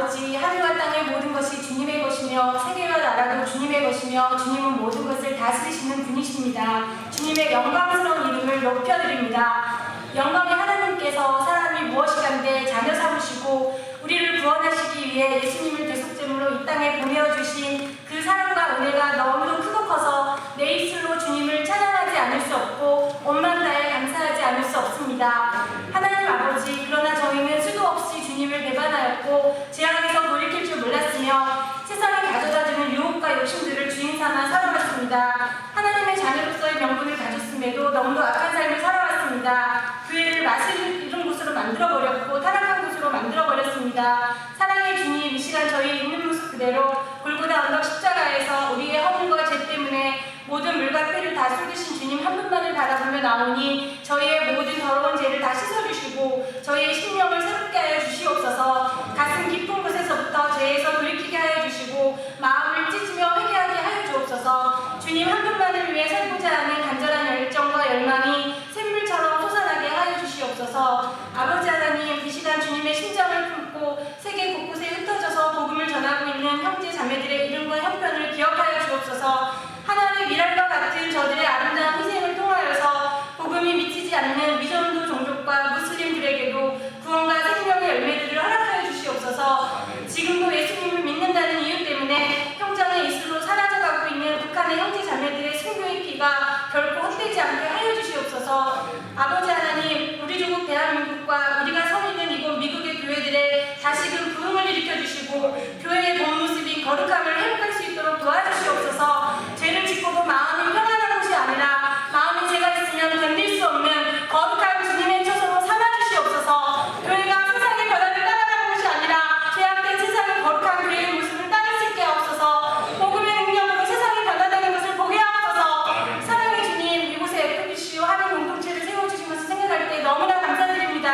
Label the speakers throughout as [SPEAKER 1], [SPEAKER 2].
[SPEAKER 1] 아버지, 하늘과 땅의 모든 것이 주님의 것이며 세계와 나라도 주님의 것이며 주님은 모든 것을 다스리시는 분이십니다. 주님의 영광스러운 이름을 높여드립니다. 영광의 하나님께서 사람이 무엇이간데 자녀 삼으시고 우리를 구원하시기 위해 예수님을 대속제물로 이 땅에 보내어주신 그 사랑과 은혜가 너무도 크고 커서 내 입술로 주님을 찬양하지 않을 수 없고 온만 다해 감사하지 않을 수 없습니다. 하나님 아버지, 그러나 저희는 수도 없이 주님을 배반하였고 재앙에서 돌이킬 줄 몰랐으며 세상이 가져다주는 유혹과 욕심들을 주인 삼아 살아왔습니다. 하나님의 자녀로서의 명분을 가졌음에도 너무도 악한 삶을 살아왔습니다. 교회를 맛을 잃은 곳으로 만들어버렸고 타락한 곳으로 만들어버렸습니다. 사랑의 주님, 이 시간 저희 있는 모습 그대로 골고다 언덕 십자가에서 우리의 허물과 죄 때문에 모든 물과 폐를 다 쏟으신 주님 한 분만을 바라보며 나오니 저희의 모든 더러운 죄를 다 씻어주시고 저희의 심령을 새롭게 하여 주시옵소서. 가슴 깊은 곳에서부터 죄에서 돌이키게 하여 주시고 마음을 찢으며 회개하게 하여 주옵소서. 주님 한 분만을 위해 살고자 하는 간절한 열정과 열망이 샘물처럼 솟아나게 하여 주시옵소서. 아버지 하나님, 이 시간 주님의 심정을 품고 세계 곳곳에 흩어져서 복음을 전하고 있는 형제 자매들의 이름과 형편을 기억하여 주옵소서. 하나님의 미랄과 같은 저들의 아름다운 희생을 통하여서 복음이 미치지 않는 미전도 종족과 무슬림들에게도 구원과 생명의 열매들을 허락하여 주시옵소서. 지금도 예수님을 믿는다는 이유 때문에 형장의 이슬로 사라져가고 있는 북한의 형제 자매들의 순교의 피가 결코 헛되지 않게 하여 주시옵소서. 아버지 하나님, 우리 조국 대한민국과 우리가 서 있는 이곳 미국의 교회들의 다시금 부흥을 일으켜주시고 교회의 본 모습이 거룩함을 회복할 수 있도록 도와주시옵소서. 죄를 짓고도 마음이 평안한 곳이 아니라 마음에 죄가 있으면 견딜 수 없는 거룩한 주님의 처소로 삼아주시옵소서. 교회가 세상의 변화를 따라가는 것이 아니라 죄악된 세상의 거룩한 교회의 모습을 따를 수 있게 하옵소서. 복음의 능력으로 세상이 변화되는 것을 보게 하옵소서. 사랑의 주님, 이곳에 FBCU 하는 공동체를 세워주신 것을 생각할 때 너무나 감사드립니다.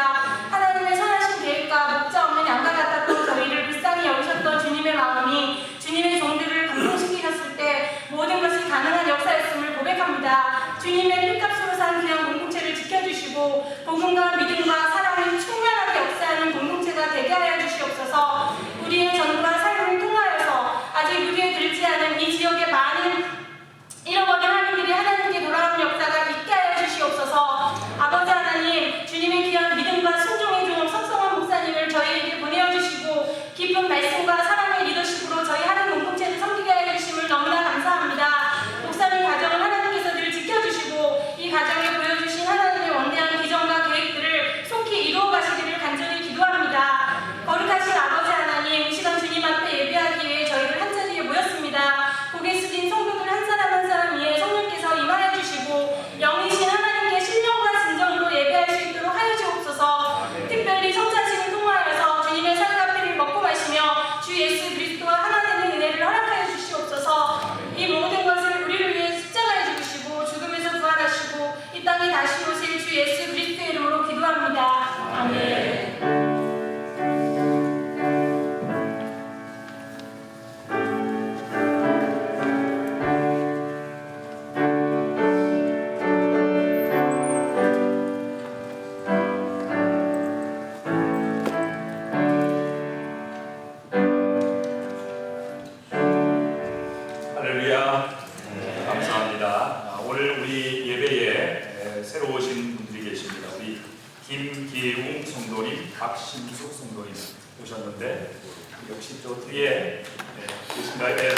[SPEAKER 1] 하나님의 선하신 계획과 목자 없는 양과 같았던 저희를 불쌍히 여기셨던 주님의 마음이 주님의 종들을 감동시키셨을 때 모든 것이 가능한 역사였음을 고백합니다. 주님의 필값으로 산 귀한 공동체를 지켜주시고 복음과 믿음과 사랑을 충만하게 역사하는 공동체가 되게 하여 주시옵소서. 우리의 전과 삶을 통하여서 아직 우리에 들지 않은 이 지역의 많은 잃어버린 하나님들이 하나님께 돌아오는 역사가 있게 하여 주시옵소서. 아버지 하나님, 주님의 귀한 믿음과 순종의 종 석성원 목사님을 저희에게 보내어주시고 깊은 말씀과 사랑의 리더십으로 저희 하는 공동체를 섬기게 하여 주심을 너무나 감사합니다. 목사님 가정을 하나님께서 늘 지켜주시고 이 가정에 보여주신 하나님의 원대한 비전과 계획들을 속히 이루어 가시기를 간절히 기도합니다. 거룩하신 아버지 하나님, 이 시간 주님 앞에 예배하기 위해 저희를 한자리에 모였습니다. 고개 숙인 성도들 한 사람 한 사람 위에 성령께서 임하여 주시고 영이신 하나님께 신령과 진정으로 예배할 수 있도록 하여 주옵소서. 특별히 성찬식을 통하여서 주님의 살과 피를 먹고 마시며 주 예수 그리스도와 하나 되는 은혜를 허락하여 주시옵소서. 이 모든 것을 우리를 위해 십자가에 죽으시고 죽음에서 부활하시고 이 땅에 다시 오실 주 예수 그리스도의 이름으로 기도합니다. 아멘.
[SPEAKER 2] 김기웅 성도님, 박신숙 성도님 오셨는데 역시 또 뒤에 계신가요? 네,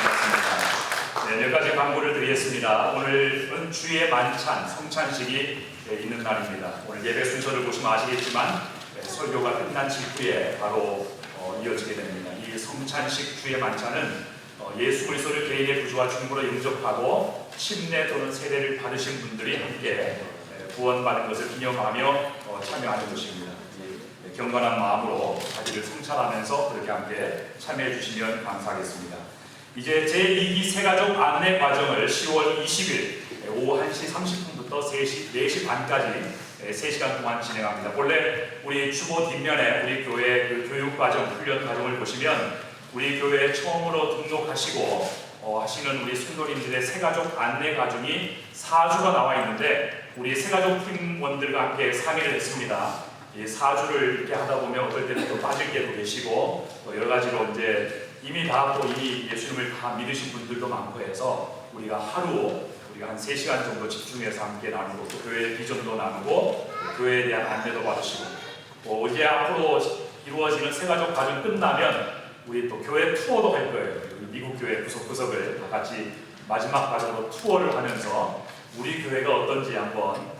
[SPEAKER 2] 반갑습니다. 네, 몇 가지 광고를 드리겠습니다. 오늘은 주의 만찬, 성찬식이 있는 날입니다. 오늘 예배 순서를 보시면 아시겠지만 설교가 끝난 직후에 바로 이어지게 됩니다. 이 성찬식 주의 만찬은 예수 그리스도를 개인의 구주와 중보로 영접하고 침례 또는 세례를 받으신 분들이 함께 구원받은 것을 기념하며 참여하는 것입니다. 경건한 마음으로 자기를 성찰하면서 그렇게 함께 참여해 주시면 감사하겠습니다. 이제 제2기 세가족 안내 과정을 10월 20일 오후 1시 30분부터 4시 반까지 3시간 동안 진행합니다. 본래 우리 주보 뒷면에 우리 교회 그 교육과정, 훈련 과정을 보시면 우리 교회에 처음으로 등록하시고 하시는 우리 성도님들의 새가족 안내 과정이 4주가 나와 있는데 우리 새가족 팀원들과 함께 상의를 했습니다. 이 4주를 이렇게 하다 보면 어떨 때는 또 빠질 때도 계시고 또 여러 가지로 이제 이미 예수님을 다 믿으신 분들도 많고 해서 우리가 한 3시간 정도 집중해서 함께 나누고 또 교회의 비전도 나누고 교회에 대한 안내도 받으시고 이제 앞으로 이루어지는 새가족 과정 끝나면 우리 또 교회 투어도 할 거예요. 미국 교회 구석구석을 다 같이 마지막 과정으로 투어를 하면서 우리 교회가 어떤지 한번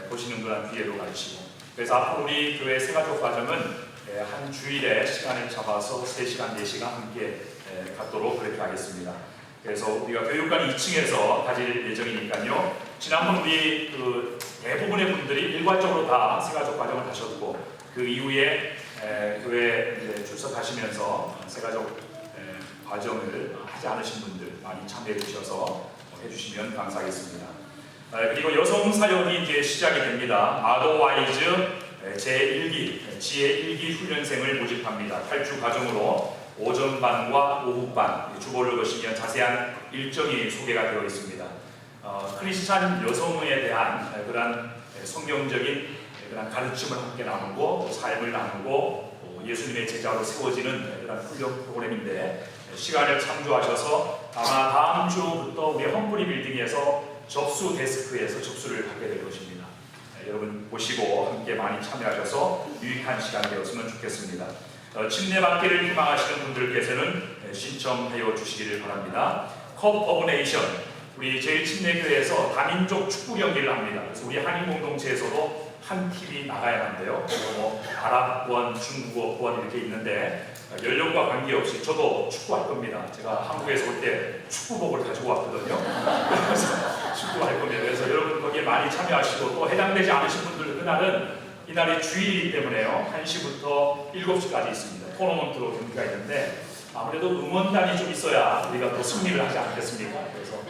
[SPEAKER 2] 보시는 그런 기회도 가지시고 그래서 앞으로 우리 교회 새가족 과정은 한 주일에 시간을 잡아서 3시간, 4시간 함께 갖도록 그렇게 하겠습니다. 그래서 우리가 교육관 2층에서 가질 예정이니까요. 지난번 우리 대부분의 분들이 일괄적으로 다 새가족 과정을 하셨고 그 이후에 교회 출석하시면서 새가족 과정을 하지 않으신 분들 많이 참여해 주셔서 해주시면 감사하겠습니다. 그리고 여성 사역이 이제 시작이 됩니다. 아더와이즈 제1기 지혜 1기 훈련생을 모집합니다. 8주 과정으로 오전반과 오후반 주보를 보시면 자세한 일정이 소개가 되어 있습니다. 크리스찬 여성에 대한 그런 성경적인 그런 가르침을 함께 나누고 삶을 나누고 예수님의 제자로 세워지는 그런 훈련 프로그램인데 시간을 참조하셔서 아마 다음 주부터 우리 험브리 빌딩에서 접수 데스크에서 접수를 받게 될 것입니다. 여러분 보시고 함께 많이 참여하셔서 유익한 시간 되었으면 좋겠습니다. 침례받기를 희망하시는 분들께서는 신청하여 주시기를 바랍니다. 컵 오브 네이션 우리 제1침례교회에서 다민족 축구 경기를 합니다. 그래서 우리 한인 공동체에서도 한 팀이 나가야 하는데요. 아랍권, 중국어권 이렇게 있는데 연령과 관계없이 저도 축구할 겁니다. 제가 한국에서 올 때 축구복을 가지고 왔거든요. 그래서 축구할 겁니다. 그래서 여러분 거기에 많이 참여하시고 또 해당되지 않으신 분들은 그날은 이날이 주일이기 때문에요. 1시부터 7시까지 있습니다. 토너먼트로 경기가 있는데 아무래도 응원단이 좀 있어야 우리가 또 승리를 하지 않겠습니까? 그래서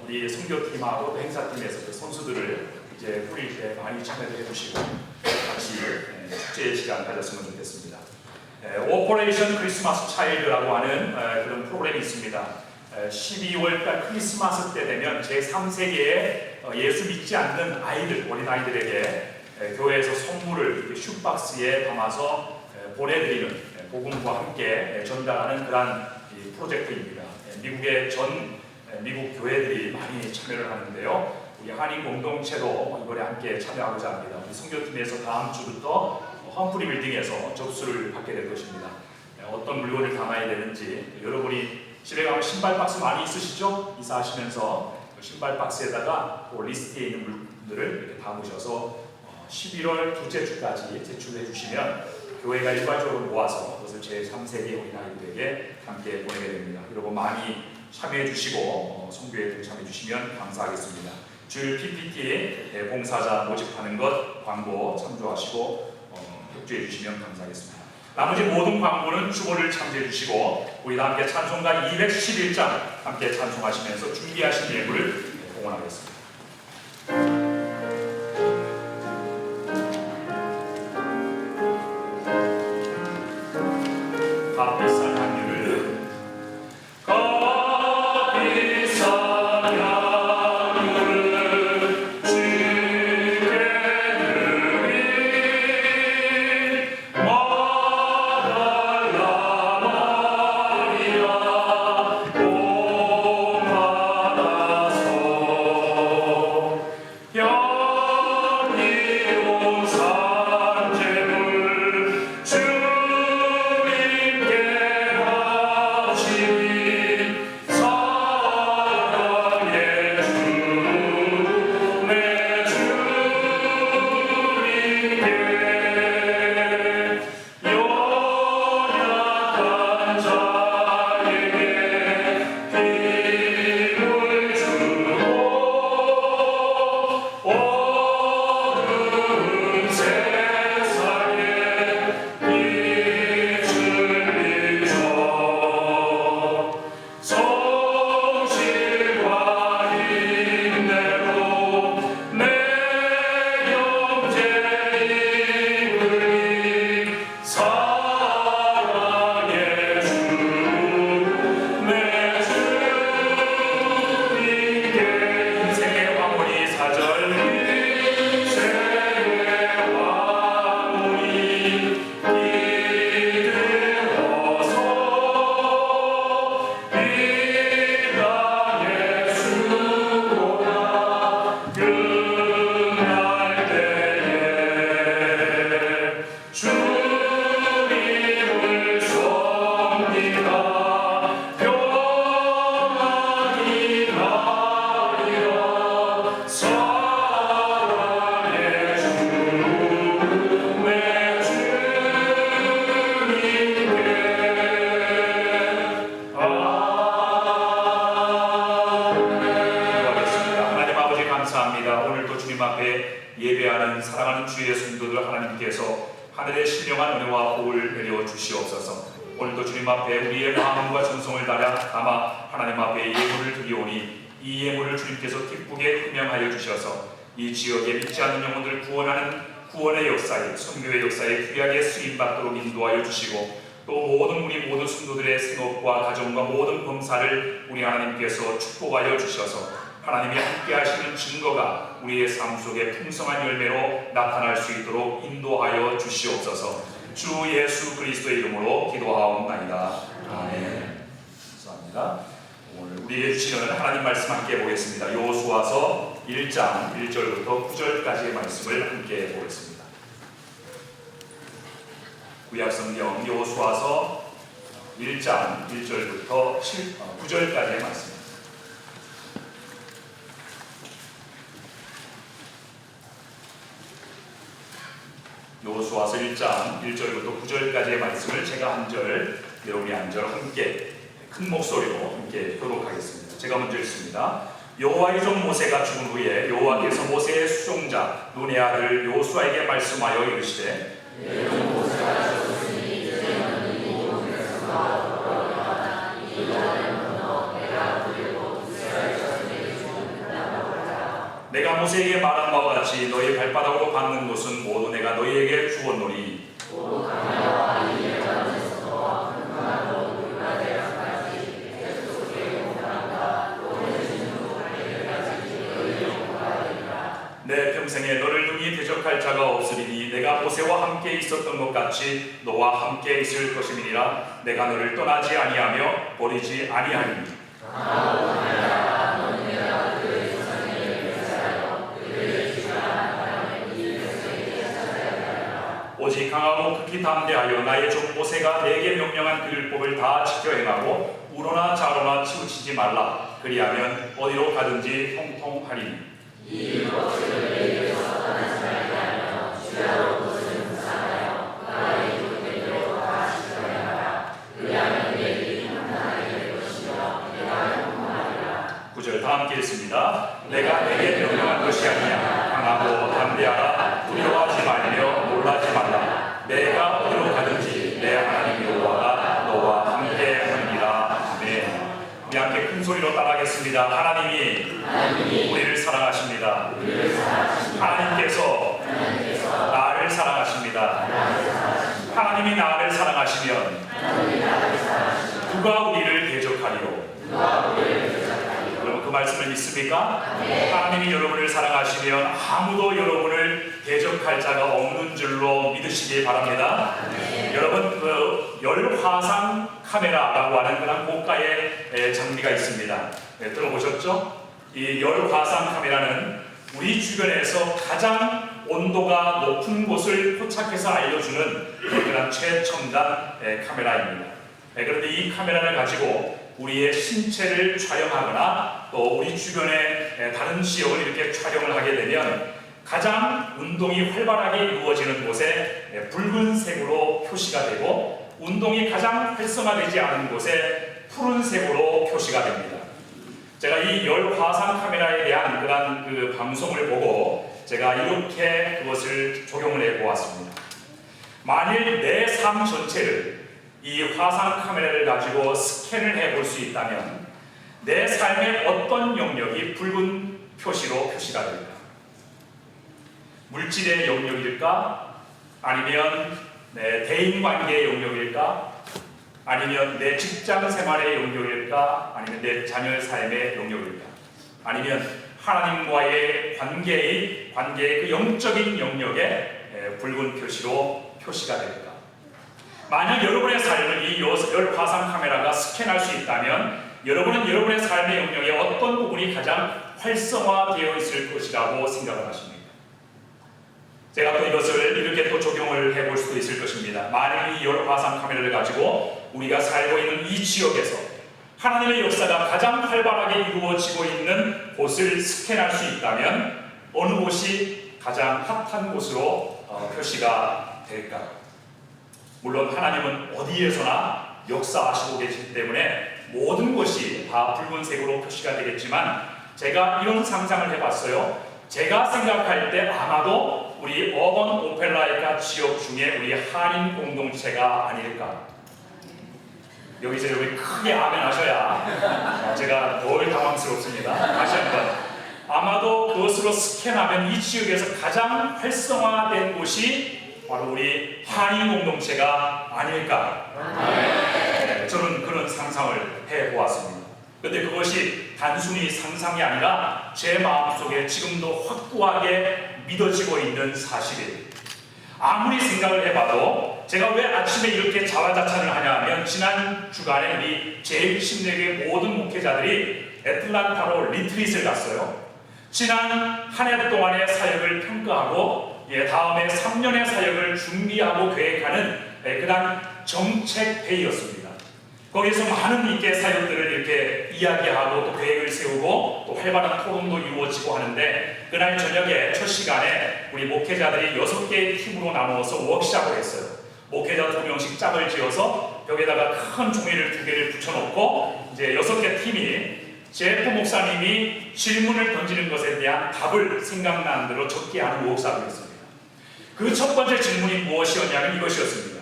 [SPEAKER 2] 우리 선교팀하고 또 행사팀에서 선수들을 이제 뿌릴 때 많이 참여를 해주시고 같이 축제의 시간 가졌으면 좋겠습니다. 오퍼레이션 크리스마스 차일드라고 하는 그런 프로그램이 있습니다. 12월달 크리스마스 때 되면 제3세기에 예수 믿지 않는 아이들, 어린아이들에게 교회에서 선물을 슈박스에 담아서 보내드리는 복음과 함께 전달하는 그런 프로젝트입니다. 미국의 미국 교회들이 많이 참여를 하는데요. 우리 한인 공동체도 이번에 함께 참여하고자 합니다. 우리 선교팀에서 다음 주부터 험프리 빌딩에서 접수를 받게 될 것입니다. 어떤 물건을 담아야 되는지 여러분이 집에 가면 신발 박스 많이 있으시죠? 이사하시면서 신발 박스에다가 리스트에 있는 물건들을 이렇게 담으셔서 11월 둘째 주까지 제출해 주시면 교회가 일괄적으로 모아서 그것을 제3세기 어린아이들에게 함께 보내게 됩니다. 여러분 많이 참여해 주시고 선교에 참여해 주시면 감사하겠습니다. 주일 PPT 봉사자 모집하는 것 광고 참조하시고 협조해 주시면 감사하겠습니다. 나머지 모든 광고는 주보를 참조해 주시고 우리 다 함께 찬송가 211장 함께 찬송하시면서 준비하신 예물을 봉헌하겠습니다. 값비싼 향유를
[SPEAKER 3] Oh
[SPEAKER 2] 오늘도 주님 앞에 예배하는 사랑하는 주의 성도들 하나님께서 하늘의 신령한 은혜와 복을 내려 주시옵소서. 오늘도 주님 앞에 우리의 마음과 정성을 담아 하나님 앞에 예물을 드리오니 이 예물을 주님께서 기쁘게 흠양하여 주셔서 이 지역에 믿지 않는 영혼들을 구원하는 구원의 역사에, 선교의 역사에 귀하게 쓰임받도록 인도하여 주시고, 또 우리 모든 성도들의 생업과 가정과 모든 범사를 우리 하나님께서 축복하여 주셔서 하나님이 함께 하시는 증거가 우리의 삶 속에 풍성한 열매로 나타날 수 있도록 인도하여 주시옵소서. 주 예수 그리스도의 이름으로 기도하옵나이다. 아멘. 감사합니다. 오늘 우리에게 주시는 하나님 말씀 함께 보겠습니다. 여호수아서 1장 1절부터 9절까지의 말씀을 함께 보겠습니다. 구약성경 여호수아서 1장 1절부터 9절까지의 말씀. 여호수아서 1장 1절부터 9절까지의 말씀을 제가 한 절, 여러분이 한 절 함께 큰 목소리로 함께 교독하겠습니다. 제가 먼저 읽습니다. 여호와의 종 모세가 죽은 후에 여호와께서 모세의 수종자 눈의 아들 여호수아에게 말씀하여 이르시되 내가 모세에게 말한 바와 같이 너희 발바닥으로 밟는 곳은 모두 내가 너희에게 주었노니 내 평생에 너를 능히 대적할 자가 없으리니 내가 모세와 함께 있었던 것 같이 너와 함께 있을 것임이니라. 내가 너를 떠나지 아니하며 버리지 아니하리니 오직 강하고 극히 담대하여 나의 종 모세가 내게 명령한 그 율법을 다 지켜 행하고 우로나 좌로나 치우치지 말라. 그리하면 어디로 가든지 형통하리니 구절 다 함께 읽습니다. 내가 내게 명령한 것이 아니냐. 강하고 담대하라. 두려워하지 말며 놀라지 말라. 내가 어디로 가든지 내 하나님 여호와가 너와 함께 하리라. 아멘. 우리 함께 큰 소리로 따라하겠습니다. 하나님이 우리를 사랑하십니다. 하나님께서 나를 사랑하십니다. 하나님이 나를 사랑하시면 누가 우리를 대적하리요? 여러분 그 말씀을 믿습니까? 하나님이 여러분을 사랑하시면 아무도 여러분을 대적할 자가 없는 줄로 믿으시기 바랍니다. 여러분 그 열화상 카메라라고 하는 그런 고가의 장비가 있습니다. 들어보셨죠? 이 열화상 카메라는 우리 주변에서 가장 온도가 높은 곳을 포착해서 알려주는 그런 최첨단 카메라입니다. 그런데 이 카메라를 가지고 우리의 신체를 촬영하거나 또 우리 주변의 다른 지역을 이렇게 촬영을 하게 되면 가장 운동이 활발하게 이루어지는 곳에 붉은색으로 표시가 되고 운동이 가장 활성화되지 않은 곳에 푸른색으로 표시가 됩니다. 제가 이 열화상 카메라에 대한 그런 그 방송을 보고 제가 이렇게 그것을 적용을 해 보았습니다. 만일 내 삶 전체를 이 화상 카메라를 가지고 스캔을 해볼 수 있다면 내 삶의 어떤 영역이 붉은 표시로 표시가 될까? 물질의 영역일까? 아니면 내 대인관계의 영역일까? 아니면 내 직장 생활의 영역일까? 아니면 내 자녀 삶의 영역일까? 아니면 하나님과의 관계의 그 영적인 영역에 붉은 표시로 표시가 될까? 만약 여러분의 삶을 이 열화상 카메라가 스캔할 수 있다면 여러분은 여러분의 삶의 영역에 어떤 부분이 가장 활성화되어 있을 것이라고 생각을 하십니까? 제가 또 이것을 이렇게 또 적용을 해볼 수도 있을 것입니다. 만약 이 열화상 카메라를 가지고 우리가 살고 있는 이 지역에서 하나님의 역사가 가장 활발하게 이루어지고 있는 곳을 스캔할 수 있다면 어느 곳이 가장 핫한 곳으로 표시가 될까? 물론 하나님은 어디에서나 역사하시고 계시기 때문에 모든 것이 다 붉은색으로 표시가 되겠지만 제가 이런 상상을 해봤어요. 제가 생각할 때 아마도 우리 어번 오펠라이카 지역 중에 우리 한인 공동체가 아닐까. 여기서 여러분이 크게 아멘 하셔야 제가 덜 당황스럽습니다. 다시 한번. 아마도 그것으로 스캔하면 이 지역에서 가장 활성화된 곳이 바로 우리 한인 공동체가 아닐까. 네, 저는 그런 상상을 해보았습니다. 그런데 그것이 단순히 상상이 아니라 제 마음속에 지금도 확고하게 믿어지고 있는 사실이에요. 아무리 생각을 해봐도 제가 왜 아침에 이렇게 자화자찬을 하냐 하면 지난 주간에 우리 제1침례교회 모든 목회자들이 애틀란타로 리트릿을 갔어요. 지난 한 해 동안의 사역을 평가하고 다음에 3년의 사역을 준비하고 계획하는 그런 정책 회의였습니다. 거기서 많은 이렇게 사역들을 이렇게 이야기하고 또 계획을 세우고 또 활발한 토론도 이루어지고 하는데 그날 저녁에 첫 시간에 우리 목회자들이 6개의 팀으로 나누어서 워크숍을 했어요. 목회자 2명씩 짝을 지어서 벽에다가 큰 종이를 2개를 붙여놓고 이제 6개 팀이 제프 목사님이 질문을 던지는 것에 대한 답을 생각나는 대로 적게 하는 워크숍이었습니다. 그 첫 번째 질문이 무엇이었냐면 이것이었습니다.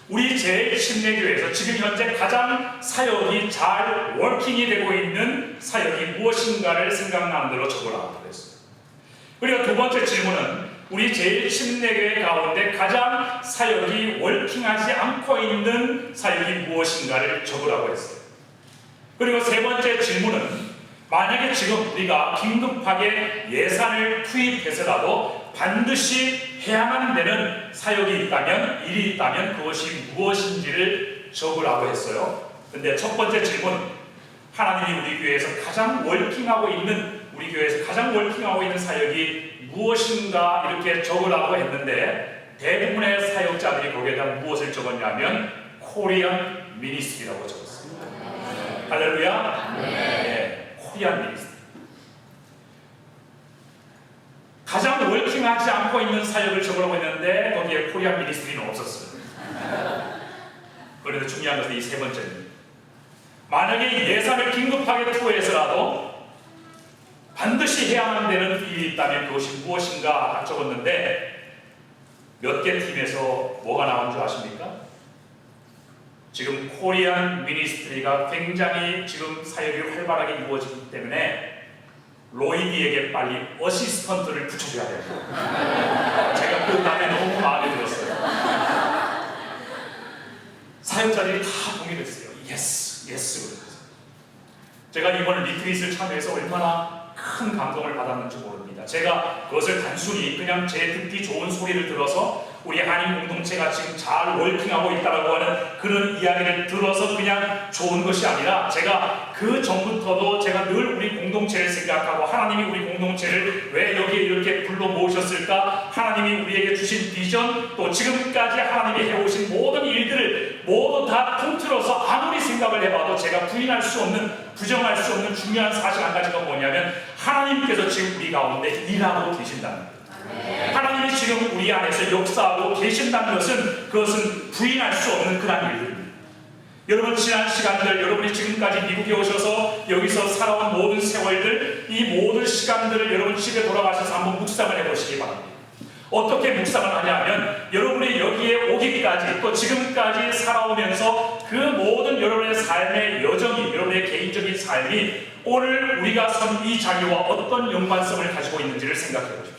[SPEAKER 2] 우리 제1침례교회에서 지금 현재 가장 사역이 잘 워킹이 되고 있는 사역이 무엇인가를 생각나는 대로 적으라고 그랬어요. 그리고 두 번째 질문은 우리 제1침례교회 가운데 가장 사역이 워킹하지 않고 있는 사역이 무엇인가를 적으라고 했어요. 그리고 세 번째 질문은 만약에 지금 우리가 긴급하게 예산을 투입해서라도 반드시 해야만 되는 사역이 있다면, 일이 있다면 그것이 무엇인지를 적으라고 했어요. 근데 첫 번째 질문, 하나님이 우리 교회에서 가장 워킹하고 있는, 우리 교회에서 가장 워킹하고 있는 사역이 무엇인가 이렇게 적으라고 했는데 대부분의 사역자들이 거기에다 무엇을 적었냐면 코리안 미니스트리라고 적었어요. 할렐루야. 네, 코리안 미니스트리. 가장 워킹하지 않고 있는 사역을 적으라고 했는데 거기에 코리안 미니스트리는 없었어요. 그런데 중요한 것은 이 세 번째입니다. 만약에 예산을 긴급하게 투여해서라도 반드시 해야만 되는 일이 있다면 그것이 무엇인가 적었는데 몇 개 팀에서 뭐가 나온 줄 아십니까? 지금 코리안 미니스트리가 굉장히 지금 사역이 활발하게 이루어지기 때문에 로이디에게 빨리 어시스턴트를 붙여줘야 돼요. 제가 그 다음에 너무 마음에 들었어요. 사역자들이 다 동의했어요. 예스, 예스. 제가 이번 리트릿을 참여해서 얼마나 큰 감동을 받았는지 모릅니다. 제가 그것을 단순히 그냥 제 듣기 좋은 소리를 들어서 우리 한인 공동체가 지금 잘 워킹하고 있다고 하는 그런 이야기를 들어서 그냥 좋은 것이 아니라 제가 그 전부터도 제가 늘 우리 공동체를 생각하고 하나님이 우리 공동체를 왜 여기에 이렇게 불러 모으셨을까? 하나님이 우리에게 주신 비전 또 지금까지 하나님이 해오신 모든 일들을 모두 다 통틀어서 아무리 생각을 해봐도 제가 부인할 수 없는 부정할 수 없는 중요한 사실 한 가지가 뭐냐면 하나님께서 지금 우리 가운데 일하고 계신다는 거예요. 하나님이 지금 우리 안에서 역사하고 계신다는 것은 그것은 부인할 수 없는 그런 일들입니다. 여러분 지난 시간들 여러분이 지금까지 미국에 오셔서 여기서 살아온 모든 세월들 이 모든 시간들을 여러분 집에 돌아가셔서 한번 묵상을 해보시기 바랍니다. 어떻게 묵상을 하냐면 여러분이 여기에 오기까지 또 지금까지 살아오면서 그 모든 여러분의 삶의 여정이 여러분의 개인적인 삶이 오늘 우리가 선 이 자리와 어떤 연관성을 가지고 있는지를 생각해 보십시오.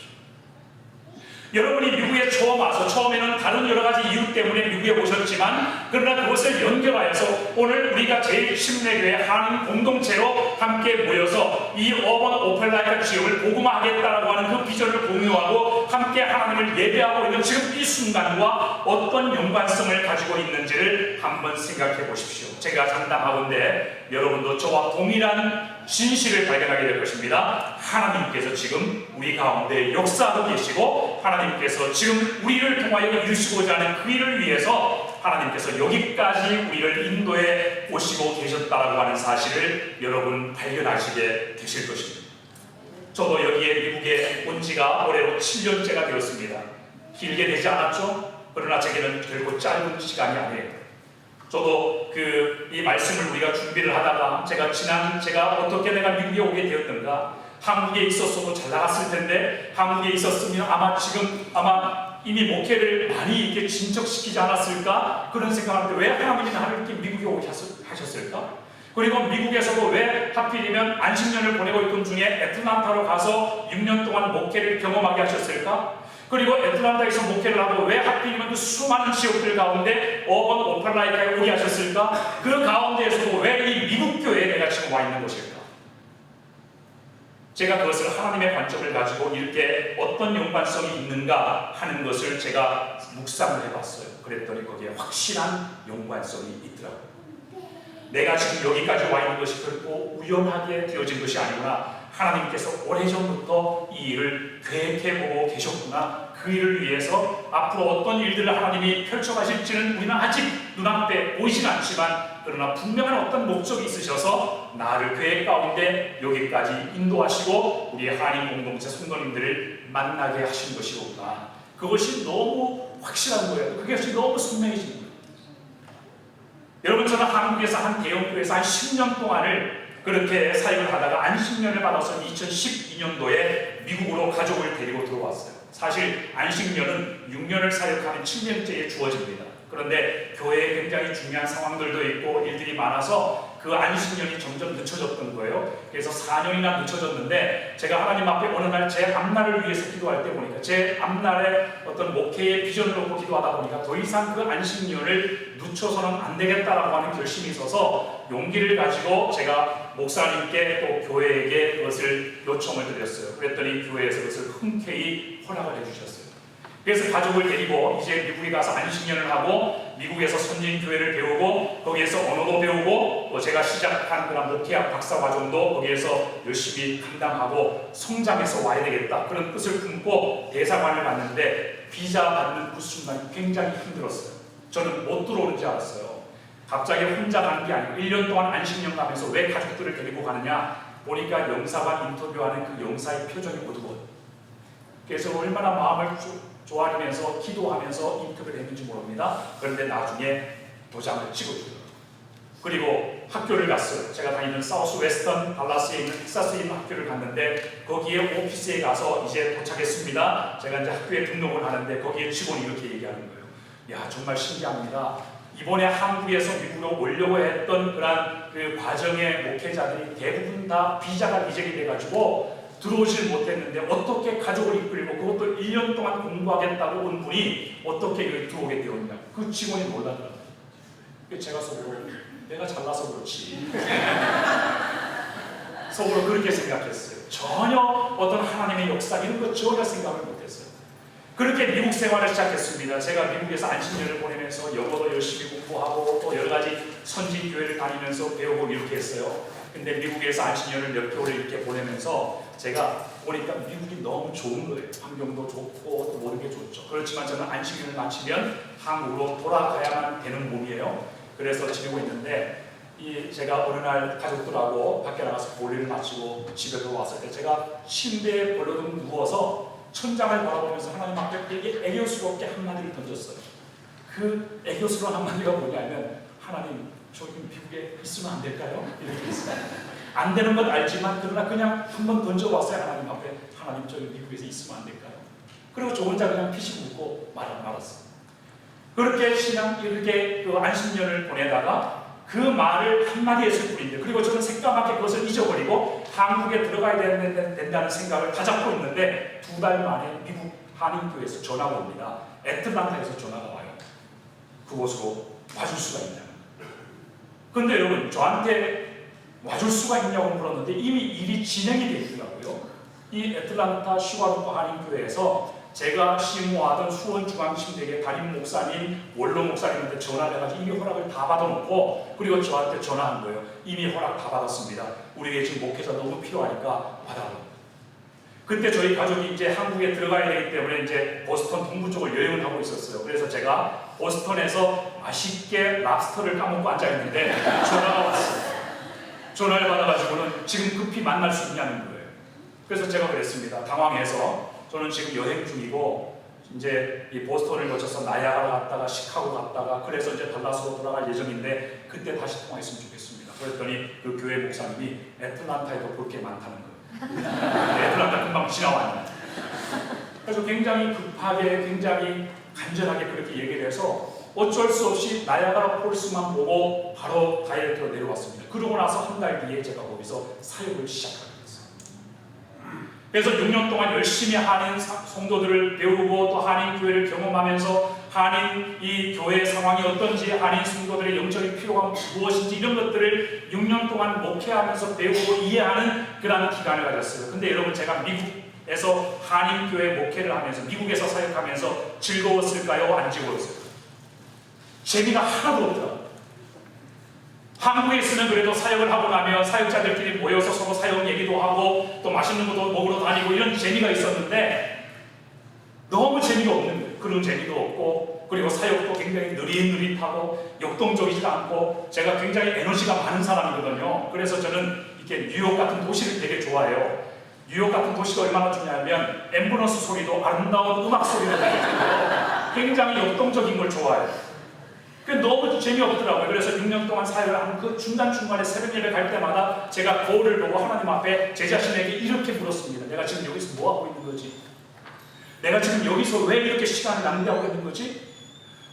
[SPEAKER 2] 여러분이 미국에 처음 와서 처음에는 다른 여러 가지 이유 때문에 미국에 오셨지만 그러나 그것을 연결하여서 오늘 우리가 제1침례교회 한인 공동체로 함께 모여서 이 어번 오펠라이카 지역을 복음화하겠다라고 하는 그 비전을 공유하고 함께 하나님을 예배하고 있는 지금 이 순간과 어떤 연관성을 가지고 있는지를 한번 생각해 보십시오. 제가 장담하건대 여러분도 저와 동일한 진실을 발견하게 될 것입니다. 하나님께서 지금 우리 가운데 역사하고 계시고 하나님께서 지금 우리를 통하여 이루시고자 하는 그 일을 위해서 하나님께서 여기까지 우리를 인도해 오시고 계셨다라고 하는 사실을 여러분 발견하시게 되실 것입니다. 저도 여기에 미국에 온 지가 올해로 7년째가 되었습니다. 길게 되지 않았죠? 그러나 제게는 결코 짧은 시간이 아니에요. 저도 이 말씀을 우리가 준비를 하다가 제가 어떻게 내가 미국에 오게 되었는가 한국에 있었어도 잘 나갔을 텐데, 한국에 있었으면 아마 이미 목회를 많이 이렇게 진척시키지 않았을까? 그런 생각하는데 왜 하나님이 나를 이렇게 미국에 오게 하셨을까? 그리고 미국에서도 왜 하필이면 안식년을 보내고 있던 중에 애틀란타로 가서 6년 동안 목회를 경험하게 하셨을까? 그리고 애틀란타에서 목회를 하고 왜 하필이면 그 수많은 지역들 가운데 어번 오팔라이카에 오게 하셨을까? 그 가운데에서도 왜 이 미국 교회에 내가 지금 와 있는 것일까? 제가 그것을 하나님의 관점을 가지고 이렇게 어떤 연관성이 있는가 하는 것을 제가 묵상을 해봤어요. 그랬더니 거기에 확실한 연관성이 있더라고요. 내가 지금 여기까지 와 있는 것이 결코 우연하게 되어진 것이 아니구나. 하나님께서 오래전부터 이 일을 계획해보고 계셨구나. 그 일을 위해서 앞으로 어떤 일들을 하나님이 펼쳐가실지는 우리는 아직 눈앞에 보이진 않지만, 그러나 분명한 어떤 목적이 있으셔서 나를 계획 가운데 여기까지 인도하시고 우리 한인 공동체 성도님들을 만나게 하신 것이로구나. 그것이 너무 확실한 거예요. 그것이 너무 선명해진 거예요. 여러분, 저는 한국에서 한 대형교회에서 한 10년 동안을 그렇게 사역을 하다가 안식년을 받아서 2012년도에 미국으로 가족을 데리고 들어왔어요. 사실 안식년은 6년을 사역하는 7년째에 주어집니다. 그런데 교회에 굉장히 중요한 상황들도 있고 일들이 많아서 그 안식년이 점점 늦춰졌던 거예요. 그래서 4년이나 늦춰졌는데, 제가 하나님 앞에 어느 날 제 앞날을 위해서 기도할 때 보니까 제 앞날에 어떤 목회의 비전을 놓고 기도하다 보니까 더 이상 그 안식년을 늦춰서는 안 되겠다라고 하는 결심이 있어서 용기를 가지고 제가 목사님께 또 교회에게 그것을 요청을 드렸어요. 그랬더니 교회에서 그것을 흔쾌히 허락을 해주셨어요. 그래서 가족을 데리고 이제 미국에 가서 안식년을 하고 미국에서 선진교회를 배우고 거기에서 언어도 배우고 또 제가 시작한 그런 목회학 박사 과정도 거기에서 열심히 감당하고 성장해서 와야 되겠다, 그런 뜻을 품고 대사관을 갔는데 비자 받는 그 순간이 굉장히 힘들었어요. 저는 못 들어오는 줄 알았어요. 갑자기 혼자 가는 게 아니고 1년 동안 안식년 가면서 왜 가족들을 데리고 가느냐 보니까 영사관 인터뷰하는 그 영사의 표정이 어두워요. 그래서 얼마나 마음을 좋아하면서 기도하면서 인터뷰를 했는지 모릅니다. 그런데 나중에 도장을 찍어주더라고요. 그리고 학교를 갔어요. 제가 다니는 사우스 웨스턴 달라스에 있는 텍사스에 있는 학교를 갔는데 거기에 오피스에 가서 이제 도착했습니다. 제가 이제 학교에 등록을 하는데 거기에 직원이 이렇게 얘기하는 거예요. 야, 정말 신기합니다. 이번에 한국에서 미국으로 오려고 했던 그런 그 과정의 목회자들이 대부분 다 비자가 리젝이 돼가지고 들어오질 못했는데 어떻게 가족을 이끌고 그것도 1년 동안 공부하겠다고 온 분이 어떻게 여기 들어오게 되었냐. 그 직원이 놀라더라고요. 제가 속으로 내가 잘나서 그렇지 속으로 그렇게 생각했어요. 전혀 어떤 하나님의 역사 이런 거 전혀 생각을 못했어요. 그렇게 미국 생활을 시작했습니다. 제가 미국에서 안식년을 보내면서 영어도 열심히 공부하고 또 여러 가지 선진교회를 다니면서 배우고 이렇게 했어요. 근데 미국에서 안식년을 몇 개월을 이렇게 보내면서 제가 보니까 미국이 너무 좋은 거예요. 환경도 좋고 또 모든 게 좋죠. 그렇지만 저는 안식년을 마치면 한국으로 돌아가야만 되는 몸이에요. 그래서 지내고 있는데 제가 어느 날 가족들하고 밖에 나가서 볼일을 마치고 집에 들어왔을 때 제가 침대에 벌러덩 누워서 천장을 바라보면서 하나님 앞에 되게 애교스럽게 한마디를 던졌어요. 그 애교스러운 한마디가 뭐냐면, 하나님, 저기 미국에 있으면 안 될까요? 이렇게 했어요. 안 되는 건 알지만 그러나 그냥 한번 던져봤어요. 하나님 앞에. 하나님, 저기 미국에서 있으면 안 될까요? 그리고 저 혼자 그냥 피식 웃고 말았어요. 그렇게 이렇게 그 안식년을 보내다가 그 말을 한마디 했을 뿐인데, 그리고 저는 새까맣게 그것을 잊어버리고 한국에 들어가야 된다는 생각을 다잡고 있는데 2달 만에 미국 한인교회에서 전화가 옵니다. 애틀란타에서 전화가 와요. 그곳으로 와줄 수가 있냐. 그런데 여러분, 저한테 와줄 수가 있냐고 물었는데 이미 일이 진행이 되어 있더라고요. 이 애틀란타 슈가루프 한인교회에서 제가 심호하던 수원중앙침대교회 담임 목사님, 원로 목사님한테 전화를 해가지고 이미 허락을 다 받아놓고, 그리고 저한테 전화한 거예요. 이미 허락 다 받았습니다. 우리에게 지금 목회자 너무 필요하니까 받아라. 그때 저희 가족이 이제 한국에 들어가야 되기 때문에 이제 보스턴 동부 쪽을 여행을 하고 있었어요. 그래서 제가 보스턴에서 맛있게 랍스터를 까먹고 앉아있는데 전화가 왔어요. 전화를 받아가지고는 지금 급히 만날 수 있냐는 거예요. 그래서 제가 그랬습니다. 당황해서 저는 지금 여행 중이고 이제 이 보스턴을 거쳐서 나야가라 갔다가 시카고 갔다가 그래서 이제 달라스로 돌아갈 예정인데 그때 다시 통화했으면 좋겠습니다. 그랬더니 그 교회 목사님이 애틀란타에도 볼 게 많다는 거예요. 애틀란타 금방 지나왔네. 그래서 굉장히 급하게, 굉장히 간절하게 그렇게 얘기를 해서 어쩔 수 없이 나야가라 폴스만 보고 바로 다이렉트로 내려왔습니다. 그러고 나서 한 달 뒤에 제가 거기서 사역을 시작하게 됐어요. 그래서 6년 동안 열심히 한인 성도들을 배우고 또 한인 교회를 경험하면서 한인 이 교회 상황이 어떤지, 한인 성도들의 영적인 필요가 무엇인지 이런 것들을 6년 동안 목회하면서 배우고 이해하는 그런 기간을 가졌어요. 근데 여러분, 제가 미국에서 한인 교회 목회를 하면서, 미국에서 사역하면서 즐거웠을까요? 안 즐거웠어요? 재미가 하나도 없더라고요. 한국에 있으면 그래도 사역을 하고 나면 사역자들끼리 모여서 서로 사역 얘기도 하고 또 맛있는 것도 먹으러 다니고 이런 재미가 있었는데 너무 재미가 없는 거예요. 그런 재미도 없고, 그리고 사역도 굉장히 느릿느릿하고 역동적이지 않고, 제가 굉장히 에너지가 많은 사람이거든요. 그래서 저는 이렇게 뉴욕 같은 도시를 되게 좋아해요. 뉴욕 같은 도시가 얼마나 좋냐면 앰뷸런스 소리도 아름다운 음악 소리가 들려요. 굉장히 역동적인 걸 좋아해요. 너무 재미없더라고요. 그래서 6년 동안 사역을 한 그 중간중간에 새벽 예배 갈 때마다 제가 거울을 보고 하나님 앞에 제 자신에게 이렇게 물었습니다. 내가 지금 여기서 뭐 하고 있는 거지? 내가 지금 여기서 왜 이렇게 시간을 낭비하고 있는 거지?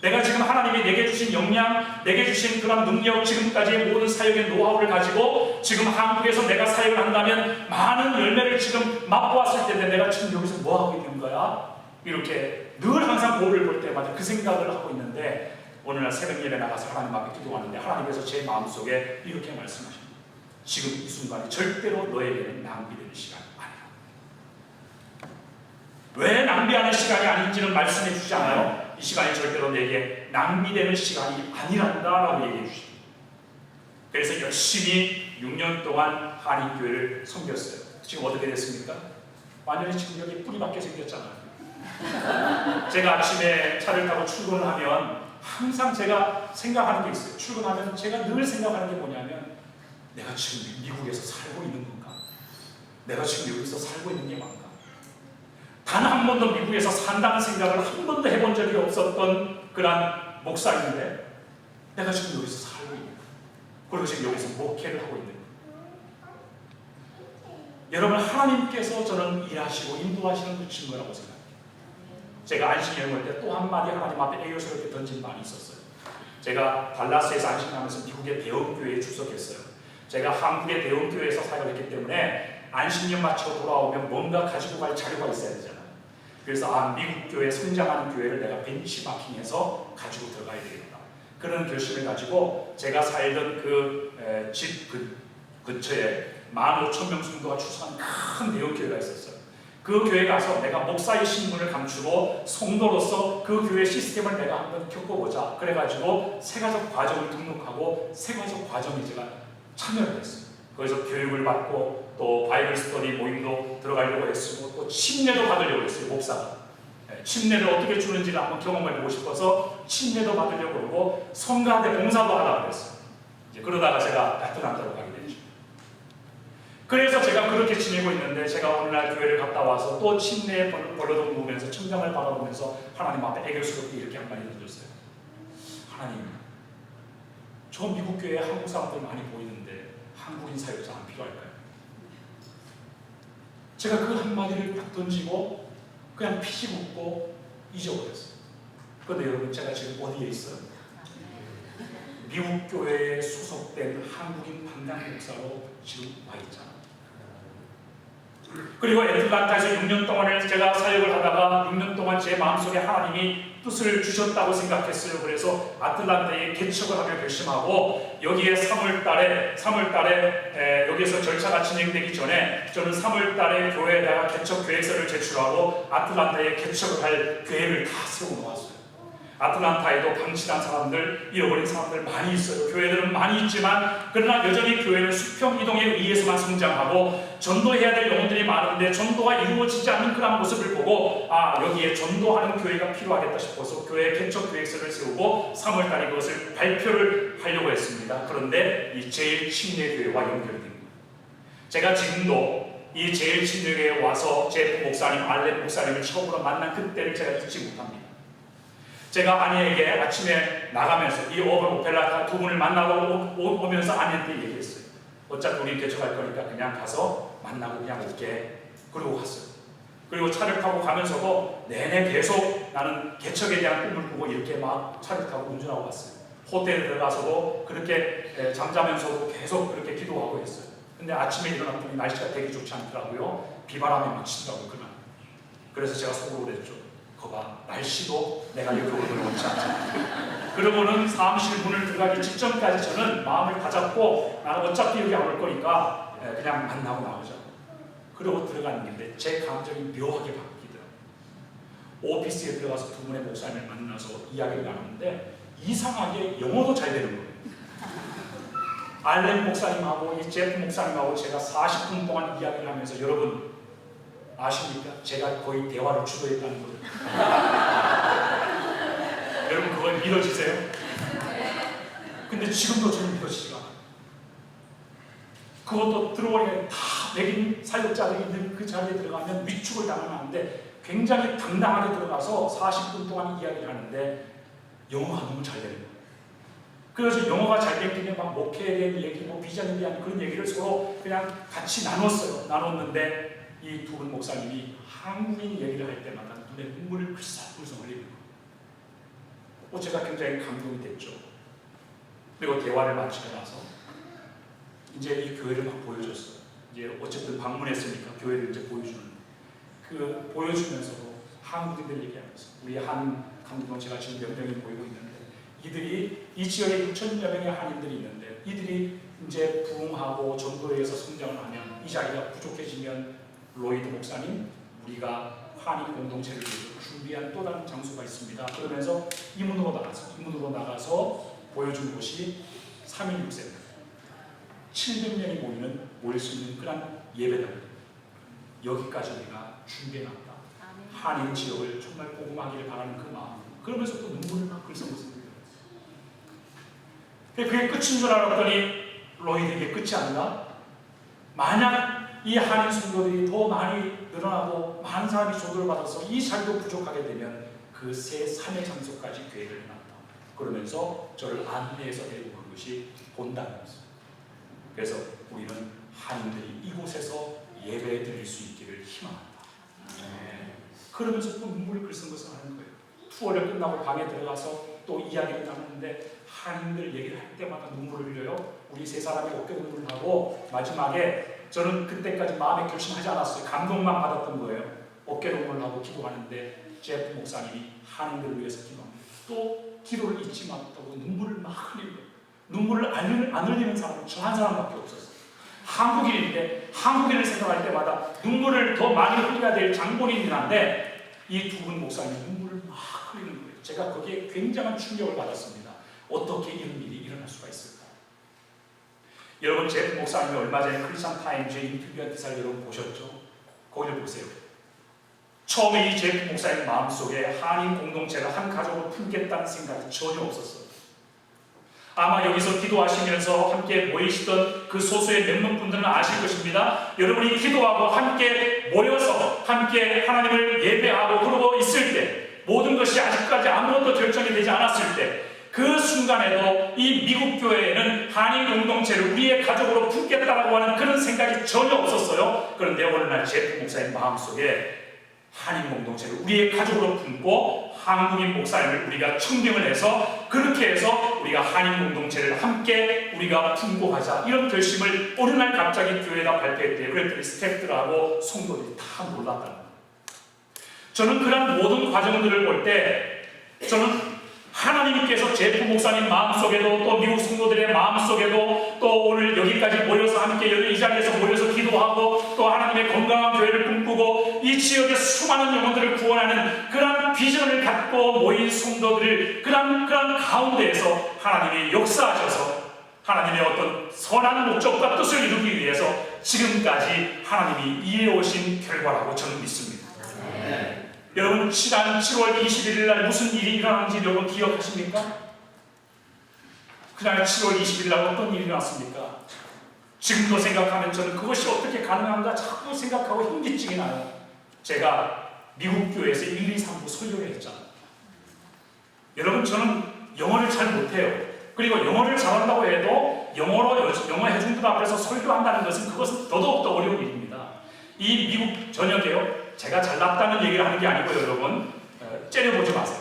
[SPEAKER 2] 내가 지금 하나님이 내게 주신 역량, 내게 주신 그런 능력, 지금까지의 모든 사역의 노하우를 가지고 지금 한국에서 내가 사역을 한다면 많은 열매를 지금 맛보았을 텐데 내가 지금 여기서 뭐 하고 있는 거야? 이렇게 늘 항상 거울을 볼 때마다 그 생각을 하고 있는데, 어느 날 새벽 예배 나가서 하나님 앞에 기도하는데 하나님께서 제 마음속에 이렇게 말씀하십니다. 지금 이 순간이 절대로 너에게는 낭비되는 시간이 아니야. 왜 낭비하는 시간이 아닌지는 말씀해 주지 않아요. 이 시간이 절대로 내게 낭비되는 시간이 아니란다 라고 얘기해 주십니다. 그래서 열심히 6년 동안 한인교회를 섬겼어요. 지금 어떻게 됐습니까? 완전히 지금 여기 뿌리 박혀 생겼잖아요. 제가 아침에 차를 타고 출근을 하면 항상 제가 생각하는 게 있어요. 출근하면 제가 늘 생각하는 게 뭐냐면, 내가 지금 미국에서 살고 있는 건가? 내가 지금 여기서 살고 있는 게 맞나? 단 한 번도 미국에서 산다는 생각을 한 번도 해본 적이 없었던 그런 목사인데 내가 지금 여기서 살고 있는 거야. 그리고 지금 여기서 목회를 하고 있는 거야. 여러분, 하나님께서 저는 일하시고 인도하시는 그 증거라고 생각해요. 제가 안식여행 올 때 또 한마디 하나님 앞에 애교스럽게 던진 말이 있었어요. 제가 달라스에서 안식하면서 미국의 대형교회에 출석했어요. 제가 한국의 대형교회에서 사역을 했기 때문에 안식년 마치고 돌아오면 뭔가 가지고 갈 자료가 있어야 되잖아요. 그래서 미국 교회, 성장하는 교회를 내가 벤치마킹해서 가지고 들어가야 되겠다. 그런 결심을 가지고 제가 살던 그 집 근처에 15,000명 정도가 출석하는 큰 대형교회가 있었어요. 그 교회에 가서 내가 목사의 신분을 감추고 성도로서 그 교회 시스템을 내가 한번 겪어보자. 그래가지고 세가족 과정을 등록하고 세가족 과정에 제가 참여를 했어요. 거기서 교육을 받고 또 바이블 스터디 모임도 들어가려고 했고 또 침례도 받으려고 했어요. 목사가 침례를 어떻게 주는지를 한번 경험해보고 싶어서 침례도 받으려고 그러고 성가대 봉사도 하려고 했어요. 이제 그러다가 제가 애틀란타로 가게 됐죠. 그래서 제가 그렇게 지내고 있는데 제가 어느 날 교회를 갔다 와서 또 침례에 벌러덩 누우면서 청장을 바라보면서 하나님 앞에 애교스럽게 이렇게 한 마디 던졌어요. 하나님, 저 미국 교회에 한국 사람들 많이 보이는데 한국인 사역자 안 필요할까요? 제가 그 한마디를 딱 던지고 그냥 피식 웃고 잊어버렸어요. 그런데 여러분, 제가 지금 어디에 있어요? 미국 교회에 소속된 한국인 담당 목사로 지금 와 있잖아요. 그리고 애틀란타에서 6년 동안을 제가 사역을 하다가 6년 동안 제 마음속에 하나님이 뜻을 주셨다고 생각했어요. 그래서 아틀란타에 개척을 하기로 결심하고 여기에 3월달에 여기에서 절차가 진행되기 전에 저는 3월달에 교회에다가 개척 계획서를 제출하고 아틀란타에 개척을 할 계획을 다 세워놓았어요. 아틀란타에도 방치한 사람들, 잃어버린 사람들 많이 있어요. 교회들은 많이 있지만 그러나 여전히 교회는 수평 이동에 의해서만 성장하고 전도해야 될 영혼들이 많은데 전도가 이루어지지 않는 그런 모습을 보고 여기에 전도하는 교회가 필요하겠다 싶어서 교회 개척 계획서를 세우고 3월달에 그것을 발표를 하려고 했습니다. 그런데 이 제일침례교회와 연결된 거예요. 제가 지금도 이 제일침례교회에 와서 제 목사님, 알렌 목사님을 처음으로 만난 그때를 제가 잊지 못합니다. 제가 아내에게 아침에 나가면서 이 어반 오펠라 두 분을 만나고 오면서 아내한테 얘기했어요. 어차피 우리 개척할 거니까 그냥 가서 만나고 그냥 올게. 그러고 갔어요. 그리고 차를 타고 가면서도 내내 계속 나는 개척에 대한 꿈을 꾸고 이렇게 막 차를 타고 운전하고 갔어요. 호텔에 들어가서도 그렇게 잠자면서도 계속 그렇게 기도하고 했어요. 근데 아침에 일어났더니 날씨가 되게 좋지 않더라고요. 비바람이 막 치더라고요, 그날. 그래서 제가 속으로 그랬죠. 거봐, 날씨도 내가 여기 오는 걸 원치 않잖아. 그러고는 사무실 문을 들어가기 직전까지 저는 마음을 다잡고 나는 어차피 여기 안 올 거니까 그냥 만나고 나오자. 그러고 들어갔는데 제 감정이 묘하게 바뀌더라고요. 오피스에 들어가서 두 분의 목사님을 만나서 이야기를 나누는데 이상하게 영어도 잘 되는 거예요. 알렌 목사님하고 이 제프 목사님하고 제가 40분 동안 이야기를 하면서 여러분 아십니까? 제가 거의 대화를 주도했다는 거예요. 여러분 그걸 믿어지세요? 근데 지금도 저는 믿어지지가 않아요. 그것도 들어오니까 다 백인 사역자들이 있는 그 자리에 들어가면 위축을 당하는데 굉장히 당당하게 들어가서 40분 동안 이야기를 하는데 영어가 너무 잘 되는 거예요. 그래서 영어가 잘 되기 막 목회에 대한 얘기, 뭐 비전에 대한 그런 얘기를 서로 그냥 같이 나눴어요. 나눴는데 이 두 분 목사님이 한국인 얘기를 할 때마다 눈에 눈물을 글썽글썽 흘리는 거예요. 제가 굉장히 감동이 됐죠. 그리고 대화를 마치고 나서 이제 이 교회를 막 보여줬어요. 이제 어쨌든 방문했으니까 교회를 이제 보여주는 그 보여주면서도 한국인들 얘기하면서 우리 한 감동체가 지금 몇 명이 모이고 있는데 이들이 이 지역에 6,000여 명의 한인들이 있는데 이들이 이제 부흥하고 전도회에서 성장을 하면 이 자리가 부족해지면 로이드 목사님 우리가 한인 공동체를 위해서 준비한 또 다른 장소가 있습니다. 그러면서 이 문으로 나가서 보여준 곳이 316센터 700명이 모일 수 있는 그런 예배당 여기까지 우리가 준비해놨다. 한인 지역을 정말 복음하기를 바라는 그 마음 그러면서 또 눈물을 막 글썽글썽 그게 끝인 줄 알았더니 로이드 이게 끝이 아니라 만약 이 한인 성도들이 더 많이 늘어나고 많은 사람이 조도를 받아서 이 자리도 부족하게 되면 그 새 3회 장소까지 계획을 해놨다. 그러면서 저를 안내해서 데리고 간 것이 본당이었어요. 그래서 우리는 한인들이 이곳에서 예배 드릴 수 있기를 희망한다. 네. 그러면서 또 눈물을 글썽글썽 하는 거예요. 투어를 끝나고 방에 들어가서 또 이야기를 나누는데 한인들 얘기를 할 때마다 눈물을 흘려요. 우리 세 사람이 어깨 눈물을 하고 마지막에 저는 그때까지 마음에 결심하지 않았어요. 감동만 받았던 거예요. 어깨 눈물을 하고 기도하는데 제프 목사님이 한인들을 위해서 기도합니다. 또 기도를 잊지 말았다고 눈물을 막 흘리는 거예요. 눈물을 안 흘리는 사람은 저 한 사람밖에 없었어요. 한국인인데 한국인을 생각할 때마다 눈물을 더 많이 흘려야 될 장본인이긴 한데 이 두 분 목사님이 눈물을 막 흘리는 거예요. 제가 거기에 굉장한 충격을 받았습니다. 어떻게 이런 일이 일어날 수가 있을까? 여러분 제프 목사님이 얼마 전에 크리스천 타임즈에 인터뷰한 기사를 여러분 보셨죠? 거기를 보세요. 처음에 이 제프 목사님 마음속에 한인 공동체를 한 가족으로 품겠다는 생각이 전혀 없었어요. 아마 여기서 기도하시면서 함께 모이시던 그 소수의 몇몇 분들은 아실 것입니다. 여러분이 기도하고 함께 모여서 함께 하나님을 예배하고 그러고 있을 때 모든 것이 아직까지 아무것도 결정이 되지 않았을 때 그 순간에도 이 미국 교회에는 한인 공동체를 우리의 가족으로 품겠다라고 하는 그런 생각이 전혀 없었어요. 그런데 오늘날 제프 목사님 마음속에 한인 공동체를 우리의 가족으로 품고 한국인 목사님을 우리가 청빙을 해서 그렇게 해서 우리가 한인 공동체를 함께 우리가 품고 가자 이런 결심을 어느 날 갑자기 교회가 발표했대요. 그랬더니 스태프들하고 성도들이 다 놀랐다는 거예요. 저는 그런 모든 과정들을 볼 때 저는 하나님께서 제프 목사님 마음속에도 또 미국 성도들의 마음속에도 또 오늘 여기까지 모여서 함께 이 자리에서 모여서 기도하고 또 하나님의 건강한 교회를 꿈꾸고 이 지역의 수많은 영혼들을 구원하는 그런 비전을 갖고 모인 성도들을 그런 가운데에서 하나님이 역사하셔서 하나님의 어떤 선한 목적과 뜻을 이루기 위해서 지금까지 하나님이 이해오신 결과라고 저는 믿습니다. 네. 여러분 지난 7월 21일 날 무슨 일이 일어났는지 여러분 기억하십니까? 그날 7월 20일 날 어떤 일이 일어났습니까? 지금도 생각하면 저는 그것이 어떻게 가능한가 자꾸 생각하고 현기증이 나요. 제가 미국 교회에서 1, 2, 3부 설교를 했잖아요. 여러분 저는 영어를 잘 못해요. 그리고 영어를 잘한다고 해도 영어 해준 분 앞에서 설교한다는 것은 그것은 더더욱더 어려운 일입니다. 이 미국 전역에요. 제가 잘났다는 얘기를 하는 게 아니고요, 여러분. 째려보지 마세요.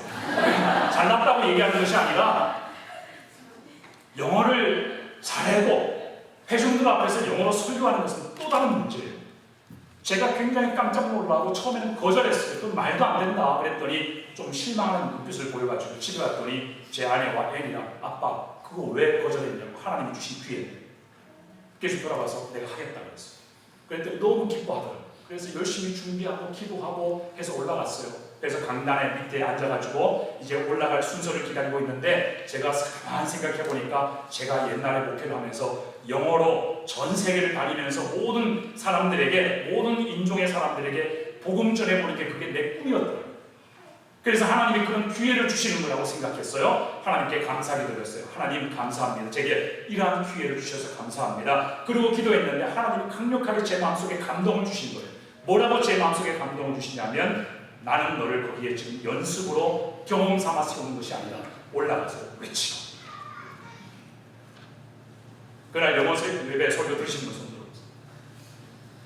[SPEAKER 2] 잘났다고 얘기하는 것이 아니라 영어를 잘하고 회중들 앞에서 영어로 설교하는 것은 또 다른 문제예요. 제가 굉장히 깜짝 놀라고 처음에는 거절했어요. 그 말도 안 된다 그랬더니 좀 실망하는 눈빛을 보여가지고 집에 갔더니 제 아내와 애니랑 아빠 그거 왜 거절했냐고 하나님이 주신 기회. 그래서 돌아와서 내가 하겠다 그랬어요. 그랬더니 너무 기뻐하더라고요. 그래서 열심히 준비하고 기도하고 해서 올라갔어요. 그래서 강단에 밑에 앉아가지고 이제 올라갈 순서를 기다리고 있는데 제가 가만 생각해 보니까 제가 옛날에 목회를 하면서 영어로 전 세계를 다니면서 모든 사람들에게 모든 인종의 사람들에게 복음 전해보는 게 그게 내 꿈이었더라고요. 그래서 하나님이 그런 기회를 주시는 거라고 생각했어요. 하나님께 감사하게 드렸어요. 하나님 감사합니다. 제게 이러한 기회를 주셔서 감사합니다. 그리고 기도했는데 하나님이 강력하게 제 마음속에 감동을 주신 거예요. 뭐라고 제 마음속에 감동을 주시냐면 나는 너를 거기에 지금 연습으로 경험 삼아 세우는 것이 아니라 올라가서 외치고. 그날 영어 예배 설교 들으신 분 손 들어보세요.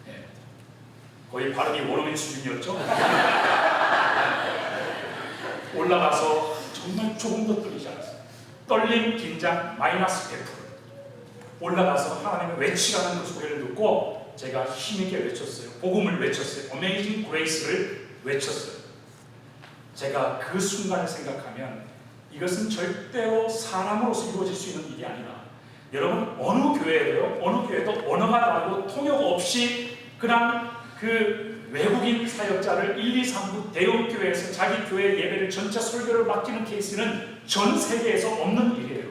[SPEAKER 2] 네. 거의 발음이 원어민 수준이었죠? 올라가서 정말 조금도 떨리지 않았어요. 떨림, 긴장, 마이너스 100%. 올라가서 하나님의 외치라는 그 소리를 듣고 제가 힘있게 외쳤어요. 복음을 외쳤어요. 어메이징 그레이스를 외쳤어요. 제가 그 순간을 생각하면 이것은 절대로 사람으로서 이루어질 수 있는 일이 아니라 여러분 어느 교회도 언어가 다르고 통역 없이 그냥 그 외국인 사역자를 1, 2, 3부 대형 교회에서 자기 교회 예배를 전체 설교를 맡기는 케이스는 전 세계에서 없는 일이에요.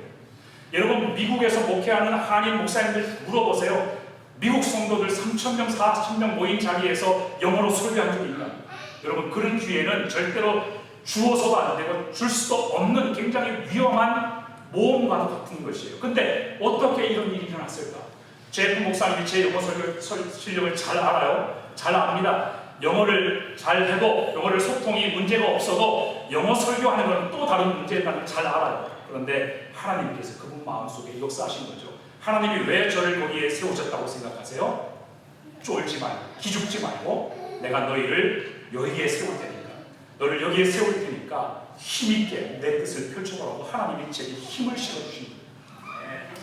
[SPEAKER 2] 여러분 미국에서 목회하는 한인 목사님들 물어보세요. 미국 성도들 3,000명, 4,000명 모인 자리에서 영어로 설교한 적이 있나? 여러분 그런 기회는 절대로 주어서도 안 되고 줄 수도 없는 굉장히 위험한 모험과도 같은 것이에요. 근데 어떻게 이런 일이 일어났을까? 제프 목사님이 제 영어 설교 실력을 잘 알아요. 잘 압니다. 영어를 잘 해도 영어를 소통이 문제가 없어도 영어 설교하는 건 또 다른 문제라는 걸 잘 알아요. 그런데 하나님께서 그분 마음속에 역사하신 거죠. 하나님이 왜 저를 거기에 세우셨다고 생각하세요? 쫄지 말고 기죽지 말고 내가 너희를 여기에 세울 테니까 너를 여기에 세울 테니까 힘있게 내 뜻을 펼쳐보라고 하나님이 제게 힘을 실어주신 거예요.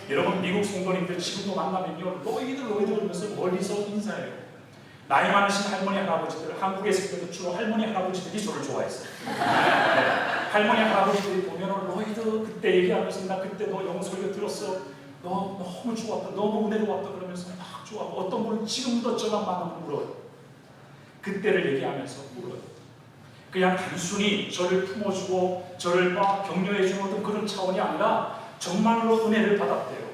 [SPEAKER 2] 네. 여러분 미국 성도님들 지금도 만나면요 너희들 그러면서 멀리서 인사해요. 나이 많으신 할머니 할아버지들 한국에 있을 때도 주로 할머니 할아버지들이 저를 좋아했어요. 네. 할머니 할아버지들이 보면 너희들 그때 얘기하면서 나 그때 너 영어 설교 들었어. 너 너무 좋았다. 너무 은혜로웠다. 그러면서 막 좋아하고 어떤 분은 지금도 저만 만나면 울어요. 그때를 얘기하면서 울어요. 그냥 단순히 저를 품어주고 저를 막 격려해주는 어떤 그런 차원이 아니라 정말로 은혜를 받았대요.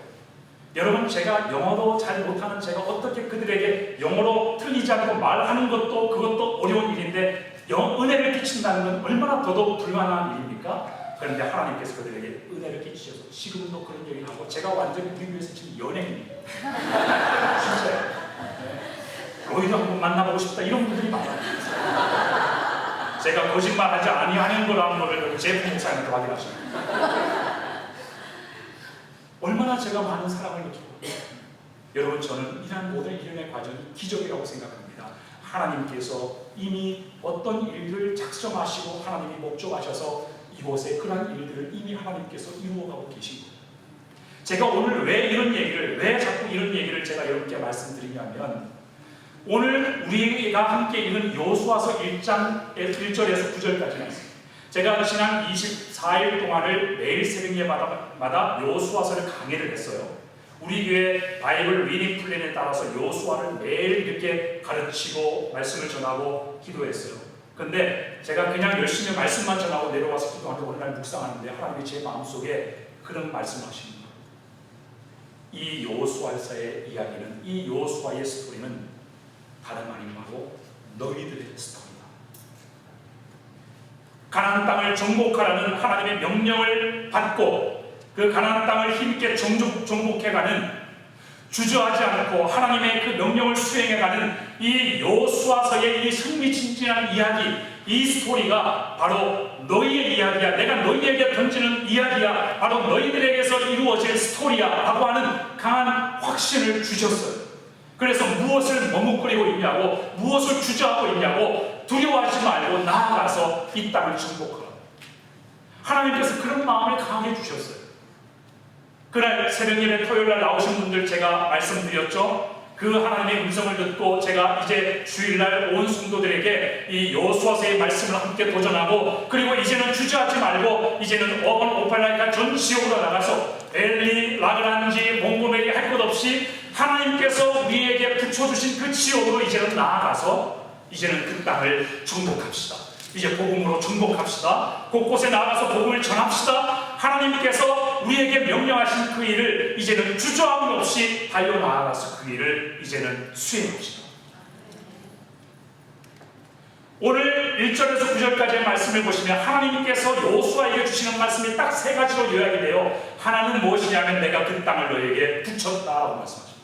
[SPEAKER 2] 여러분 제가 영어도 잘 못하는 제가 어떻게 그들에게 영어로 틀리지 않고 말하는 것도 그것도 어려운 일인데 은혜를 끼친다는 건 얼마나 더더욱 불가능한 일입니까? 그런데 하나님께서 그들에게 은혜를 끼치셔서 지금도 그런 얘기를 하고 제가 완전히 우리 교회에서 지금 연예인이에요. 진짜요. 네. 너희도 한번 만나보고 싶다 이런 분들이 많아요. 제가 거짓말하지 아니하는 거라는 것을 제프 목사님한테 확인하십니다. 얼마나 제가 많은 사랑을 느끼고 여러분 저는 이러한 모든 일련의 과정이 기적이라고 생각합니다. 하나님께서 이미 어떤 일을 작정하시고 하나님이 목적하셔서 이곳에 그러한 일들을 이미 하나님께서 이루어가고 계신 거예요. 제가 오늘 왜 자꾸 이런 얘기를 제가 여러분께 말씀드리냐면 오늘 우리가 함께 읽은 여호수아서 1장 1절에서 9절까지가 있습니다. 제가 지난 24일 동안을 매일 새벽 예배마다 여호수아서를 강의를 했어요. 우리 교회 바이블 리딩 플랜에 따라서 여호수아를 매일 이렇게 가르치고 말씀을 전하고 기도했어요. 근데 제가 그냥 열심히 말씀만 전하고 내려와서 기도하는데 어느 날 묵상하는데 하나님이 제 마음속에 그런 말씀하십니다. 이 여호수아서의 이야기는 이 여호수아의 스토리는 다름 아닌 바로 너희들의 스토리다. 가나안 땅을 정복하라는 하나님의 명령을 받고 그 가나안 땅을 힘있게 정복해가는 주저하지 않고 하나님의 그 명령을 수행해가는 이 여호수아서의 이 흥미진진한 이야기, 이 스토리가 바로 너희의 이야기야. 내가 너희에게 던지는 이야기야. 바로 너희들에게서 이루어질 스토리야 라고 하는 강한 확신을 주셨어요. 그래서 무엇을 머뭇거리고 있냐고, 무엇을 주저하고 있냐고 두려워하지 말고 나아가서 이 땅을 정복하라. 하나님께서 그런 마음을 강하게 주셨어요. 그날 새벽 예배 토요일날 나오신 분들 제가 말씀드렸죠. 그 하나님의 음성을 듣고 제가 이제 주일날 온 성도들에게 이 여호수아서의 말씀을 함께 도전하고, 그리고 이제는 주저하지 말고 이제는 어번 오팔라이카 전 지역으로 나가서 엘리, 라그란지, 몽고메리 할 것 없이 하나님께서 우리에게 붙여주신 그 지역으로 이제는 나아가서 이제는 그 땅을 정복합시다. 이제 복음으로 정복합시다. 곳곳에 나가서 복음을 전합시다. 하나님께서 우리에게 명령하신 그 일을 이제는 주저함 없이 달려나가서 그 일을 이제는 수행합시다. 오늘 1절에서 9절까지의 말씀을 보시면 하나님께서 여호수아에게 주시는 말씀이 딱 세 가지로 요약이 돼요. 하나는 무엇이냐면 내가 그 땅을 너에게 붙였다라고 말씀하십니다.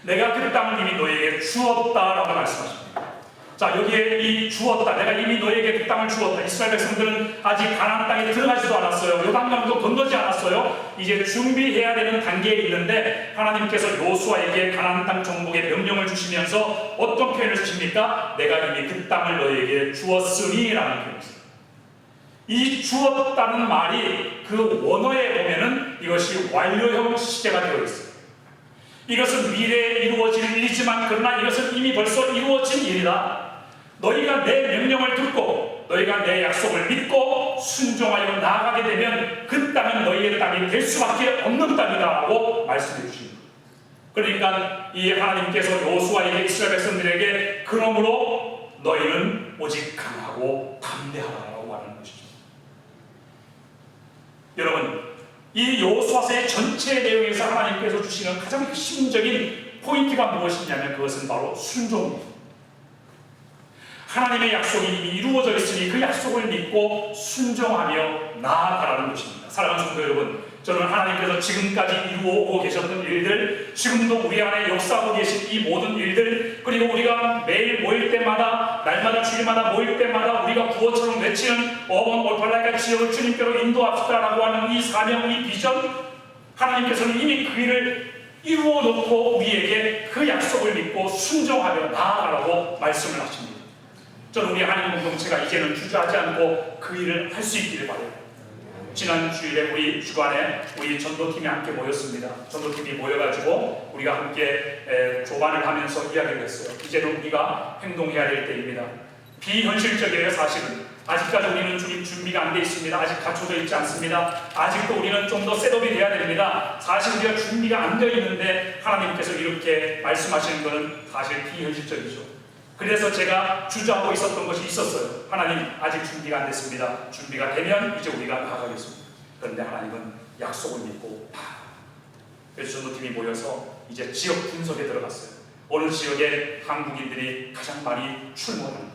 [SPEAKER 2] 내가 그 땅을 이미 너에게 주었다라고 말씀하십니다. 자, 여기에 이 주었다, 내가 이미 너에게 그 땅을 주었다. 이스라엘 백성들은 아직 가나안 땅에 들어가지도 않았어요. 요단강도 건너지 않았어요. 이제 준비해야 되는 단계에 있는데 하나님께서 여호수아에게 가나안 땅 정복의 명령을 주시면서 어떤 표현을 쓰십니까? 내가 이미 그 땅을 너에게 주었으니 라는 표현을 써요. 이 주었다는 말이 그 원어에 보면은 이것이 완료형 시제가 되어 있어요. 이것은 미래에 이루어질 일이지만 그러나 이것은 이미 벌써 이루어진 일이다. 너희가 내 명령을 듣고 너희가 내 약속을 믿고 순종하여 나아가게 되면 그 땅은 너희의 땅이 될 수밖에 없는 땅이다라고 말씀해 주십니다. 그러니까 이 하나님께서 여호수아에게 이스라엘 백성들에게 그러므로 너희는 오직 강하고 담대하라고 말하는 것이죠. 여러분, 이 여호수아서의 전체 내용에서 하나님께서 주시는 가장 핵심적인 포인트가 무엇이냐면 그것은 바로 순종입니다. 하나님의 약속이 이미 이루어져 있으니 그 약속을 믿고 순종하며 나아가라는 것입니다. 사랑하는 성도 여러분, 저는 하나님께서 지금까지 이루어오고 계셨던 일들, 지금도 우리 안에 역사하고 계신 이 모든 일들, 그리고 우리가 매일 모일 때마다, 날마다 주일마다 모일 때마다 우리가 구호처럼 외치는 어번 올팔라이카 지역을 주님께로 인도합시다라고 하는 이 사명, 이 비전, 하나님께서는 이미 그 일을 이루어 놓고 우리에게 그 약속을 믿고 순종하며 나아가라고 말씀을 하십니다. 저는 우리 한인 공동체가 이제는 주저하지 않고 그 일을 할 수 있기를 바라요. 지난 주일에 우리 주간에 우리 전도팀이 함께 모였습니다. 전도팀이 모여가지고 우리가 함께 조반을 하면서 이야기를 했어요. 이제는 우리가 행동해야 될 때입니다. 비현실적이에요. 사실은 아직까지 우리는 준비가 안 돼 있습니다. 아직 갖춰져 있지 않습니다. 아직도 우리는 좀 더 셋업이 돼야 됩니다. 사실 우리가 준비가 안 되어 있는데 하나님께서 이렇게 말씀하시는 것은 사실 비현실적이죠. 그래서 제가 주저하고 있었던 것이 있었어요. 하나님, 아직 준비가 안 됐습니다. 준비가 되면 이제 우리가 나아가겠습니다. 그런데 하나님은 약속을 믿고 그래서 전도팀이 모여서 이제 지역 분석에 들어갔어요. 어느 지역에 한국인들이 가장 많이 출몰합니다.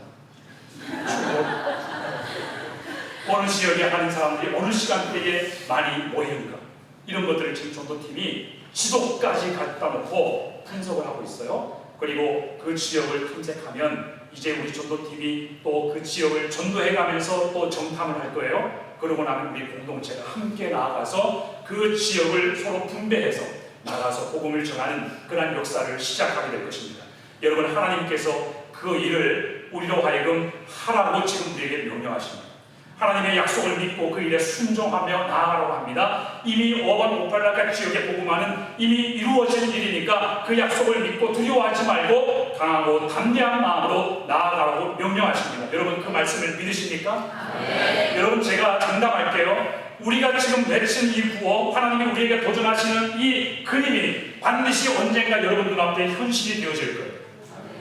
[SPEAKER 2] 어느 지역에 하는 사람들이 어느 시간대에 많이 모이는가, 이런 것들을 지금 전도팀이 지도까지 갖다 놓고 분석을 하고 있어요. 그리고 그 지역을 탐색하면 이제 우리 전도팀이 또 그 지역을 전도해가면서 또 정탐을 할 거예요. 그러고 나면 우리 공동체가 함께 나아가서 그 지역을 서로 분배해서 나가서 복음을 전하는 그런 역사를 시작하게 될 것입니다. 여러분, 하나님께서 그 일을 우리로 하여금 하라고 지금 우리에게 명령하십니다. 하나님의 약속을 믿고 그 일에 순종하며 나아가라고 합니다. 이미 어반 오팔라카 지역의 복음화는 이미 이루어진 일이니까 그 약속을 믿고 두려워하지 말고 강하고 담대한 마음으로 나아가라고 명령하십니다. 여러분, 그 말씀을 믿으십니까? 네. 여러분, 제가 장담할게요. 우리가 지금 외친 이 구호, 하나님이 우리에게 도전하시는 이 그림이 반드시 언젠가 여러분 눈앞에 현실이 되어질 거예요.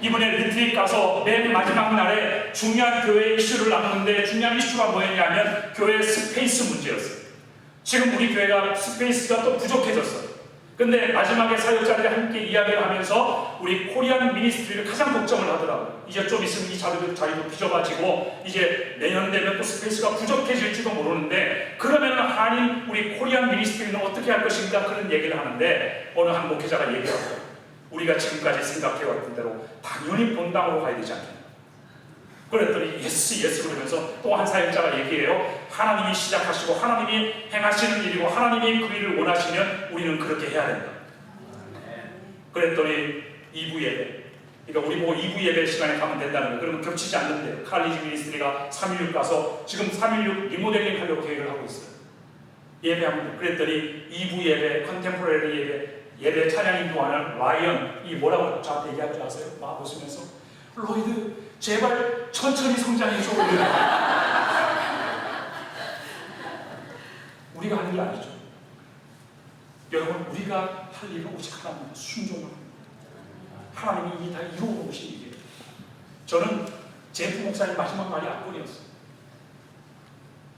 [SPEAKER 2] 이번에 리트릿 가서 맨 마지막 날에 중요한 교회 이슈를 나누는데 중요한 이슈가 뭐였냐면 교회 스페이스 문제였어요. 지금 우리 교회가 스페이스가 또 부족해졌어요. 근데 마지막에 사역자들이 함께 이야기를 하면서 우리 코리안 미니스트리를 가장 걱정을 하더라고요. 이제 좀 있으면 이 자리도 빚어가지고 이제 내년 되면 또 스페이스가 부족해질지도 모르는데 그러면 한인 우리 코리안 미니스트리는 어떻게 할 것인가, 그런 얘기를 하는데 어느 한 목회자가 얘기하고, 우리가 지금까지 생각해왔던 대로 당연히 본당으로 가야 되지 않겠나. 그랬더니 예스 그러면서 또 한 사역자가 얘기해요. 하나님이 시작하시고 하나님이 행하시는 일이고 하나님이 그 일을 원하시면 우리는 그렇게 해야 된다. 그랬더니 2부 예배. 그러니까 우리 보고 2부 예배 시간에 가면 된다는 거예요. 그러면 겹치지 않는데요. 칼리지 미니스트리가 316 가서 지금 316 리모델링 하려고 계획을 하고 있어요. 예배하면 그랬더니 2부 예배, 컨템포러리 예배 찬양 인도하는 라이언, 이 뭐라고 저한테 얘기할 줄 아세요? 막 보시면서 로이드 제발 천천히 성장해줘. 우리가 하는 게 아니죠. 여러분, 우리가 할 일은 오직 하나입니다. 순종하는 겁니다. 하나님이 이미 다 이루어 오신 일이에요. 저는 제 부목사님 마지막 말이 앞권이었어요.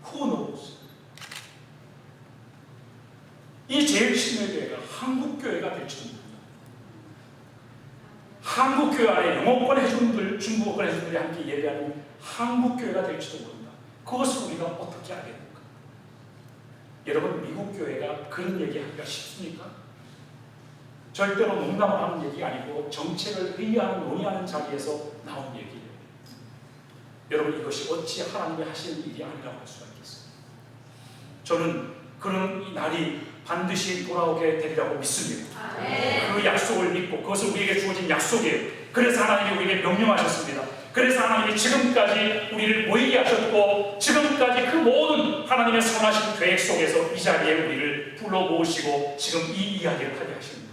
[SPEAKER 2] Who knows? 이 제일신뢰교회가 한국교회가 될지도 모릅니다. 한국교회 안에 영어권 회중들, 중국어권 회중들이 함께 예배하는 한국교회가 될지도 모릅니다. 그것을 우리가 어떻게 알겠습니까? 여러분, 미국 교회가 그런 얘기하기가 쉽습니까? 절대로 농담을 하는 얘기가 아니고 정책을 회의하는, 논의하는 자리에서 나온 얘기예요. 여러분, 이것이 어찌 하나님이 하시는 일이 아니라고 할 수가 있겠어요? 저는 그런 이 날이 반드시 돌아오게 되리라고 믿습니다. 그 약속을 믿고 그것은 우리에게 주어진 약속이에요. 그래서 하나님이 우리에게 명령하셨습니다. 그래서 하나님이 지금까지 우리를 모이게 하셨고 지금까지 그 모든 하나님의 선하신 계획 속에서 이 자리에 우리를 불러 모으시고 지금 이 이야기를 하게 하십니다.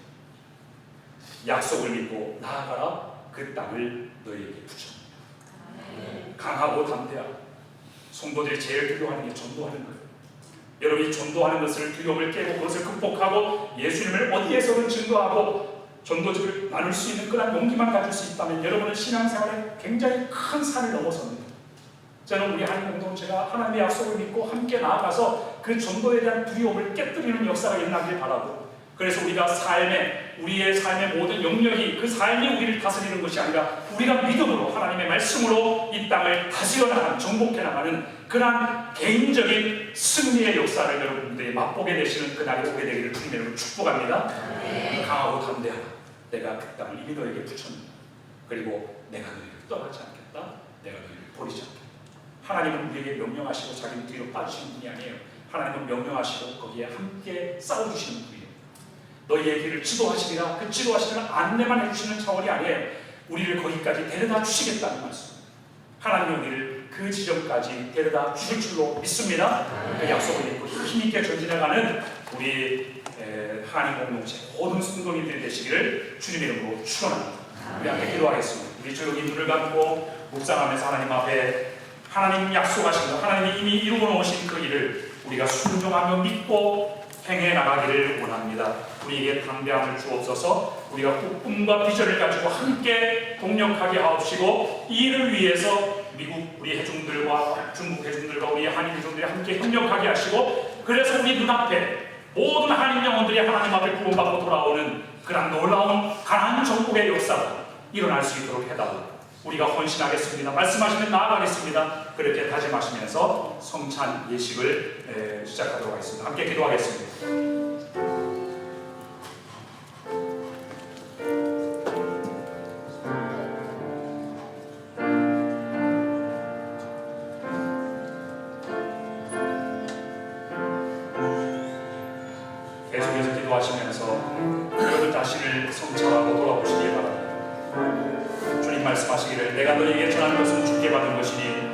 [SPEAKER 2] 약속을 믿고 나아가라. 그 땅을 너희에게 붙여. 강하고 담대하라. 성도들이 제일 두려워하는 게 전도하는 거예요. 여러분이 전도하는 것을, 두려움을 깨고 그것을 극복하고 예수님을 어디에서든 증거하고 전도지를 나눌 수 있는 그런 용기만 가질 수 있다면 여러분은 신앙생활에 굉장히 큰 산을 넘어섭니다. 저는 우리 한인 공동체가 하나님의 약속을 믿고 함께 나아가서 그 전도에 대한 두려움을 깨뜨리는 역사가 일어나길 바라고, 그래서 우리가 우리의 삶의 모든 영역이 그 삶이 우리를 다스리는 것이 아니라 우리가 믿음으로 하나님의 말씀으로 이 땅을 다스려 나가는, 정복해 나가는 그러한 개인적인 승리의 역사를 여러분들이 맛보게 되시는 그날이 오게 되기를 주님의 이름으로 축복합니다. 강하고 담대하라. 내가 그 땅을 이미 너에게 붙였느니라. 그리고 내가 너희를 떠나지 않겠다. 내가 너희를 버리지 않겠다. 하나님은 우리에게 명령하시고 자기는 뒤로 빠지시는 분이 아니에요. 하나님은 명령하시고 거기에 함께 싸워주시는 분이에요. 너희의 길을 지도하시리라. 그 지도하시는 안내만 해주시는 차원이 아니에요. 우리를 거기까지 데려다 주시겠다는 말씀. 하나님이 우리를 그 지점까지 데려다 주실 줄로 믿습니다. 그 약속을 믿고 힘있게 전진해가는 우리 한인 공동체 모든 순종인들이 되시기를 주님의 이름으로 축원합니다. 우리 함께 기도하겠습니다. 우리 조용히 눈을 감고 묵상하면서 하나님 앞에 하나님 약속하신 것, 하나님이 이미 이루어 놓으신 그 일을 우리가 순종하며 믿고 행해 나가기를 원합니다. 우리에게 담대함을 주옵소서. 우리가 꿈과 비전을 가지고 함께 동력하게 하옵시고 이 일을 위해서 미국 우리 회중들과 중국 회중들과 우리 한인 회중들이 함께 협력하게 하시고, 그래서 우리 눈앞에 모든 한인 영혼들이 하나님 앞에 구원받고 돌아오는 그런 놀라운 가나안 정복의 역사가 일어날 수 있도록 해달라. 우리가 헌신하겠습니다. 말씀하시면 나아가겠습니다. 그렇게 다짐하시면서 성찬 예식을 시작하도록 하겠습니다. 함께 기도하겠습니다. 계속해서 기도하시면서 여러분 자신을 성찰하고 돌아보시기 바랍니다. 주님 말씀하시기를 내가 너희에게 전한 것은 주께 받은 것이니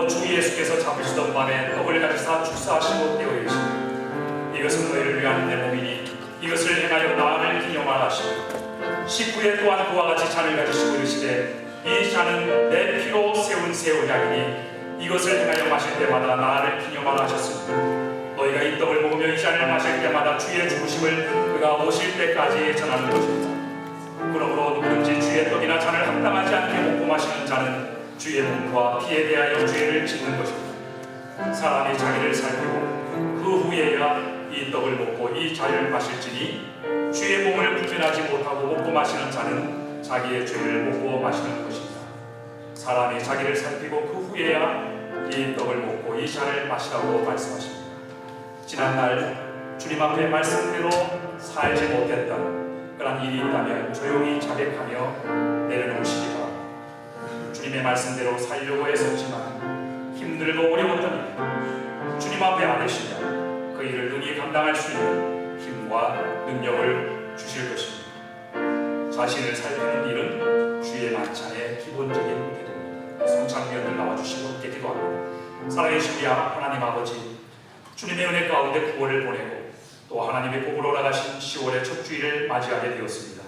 [SPEAKER 2] 주 예수께서 잡으시던 밤에 떡을 가지사 축사하시고 떼어 계시니 이것은 너희를 위한 내 몸이니 이것을 행하여 나를 기념하라 하시고 19회 또한 그와 같이 잔을 가지시고 이르시되 이 잔은 내 피로 세운 새 언약이니 이것을 행하여 마실 때마다 나를 기념하라 하셨습니다. 너희가 이 떡을 먹으며 이 잔을 마실 때마다 주의 죽으심을 그가 오실 때까지 전하는 것입니다. 그러므로 누구든지 주의 떡이나 잔을 합당하지 않게 먹고 마시는 자는 주의 몸과 피에 대하여 죄를 짓는 것입니다. 사람이 자기를 살피고 그 후에야 이 떡을 먹고 이 잔을 마실지니 주의 몸을 구별하지 못하고 먹고 마시는 자는 자기의 죄를 먹고 마시는 것입니다. 사람이 자기를 살피고 그 후에야 이 떡을 먹고 이 잔을 마시라고 말씀하십니다. 지난날 주님 앞에 말씀대로 살지 못했던 그런 일이 있다면 조용히 자백하며 내려놓으시기 바랍니다. 주님의 말씀대로 살려고 애썼지만 힘들고 어려웠던 일, 주님 앞에 안 계시면 그 일을 능히 감당할 수 있는 힘과 능력을 주실 것입니다. 자신을 살피는 일은 주의 만찬의 기본적인 태도입니다. 성찬위원들 나와주시고 함께 기도합니다. 사랑해주신 우리 하나님 아버지, 주님의 은혜 가운데 9월을 보내고 또 하나님의 복으로 올라가신 10월의 첫 주일을 맞이하게 되었습니다.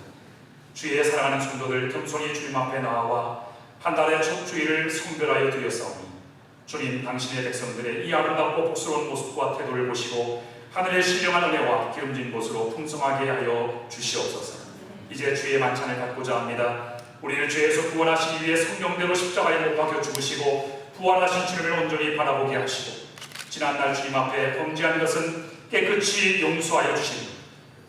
[SPEAKER 2] 주의 사랑하는 성도들 겸손히 주님 앞에 나와 한 달의 첫 주일을 성별하여 드렸사오니 주님, 당신의 백성들의 이 아름답고 복스러운 모습과 태도를 보시고 하늘의 신령한 은혜와 기름진 곳으로 풍성하게 하여 주시옵소서. 이제 주의 만찬을 갖고자 합니다. 우리를 죄에서 구원하시기 위해 성경대로 십자가에 못 박혀 죽으시고 부활하신 주님을 온전히 바라보게 하시고 지난날 주님 앞에 범죄한 것은 깨끗이 용서하여 주시니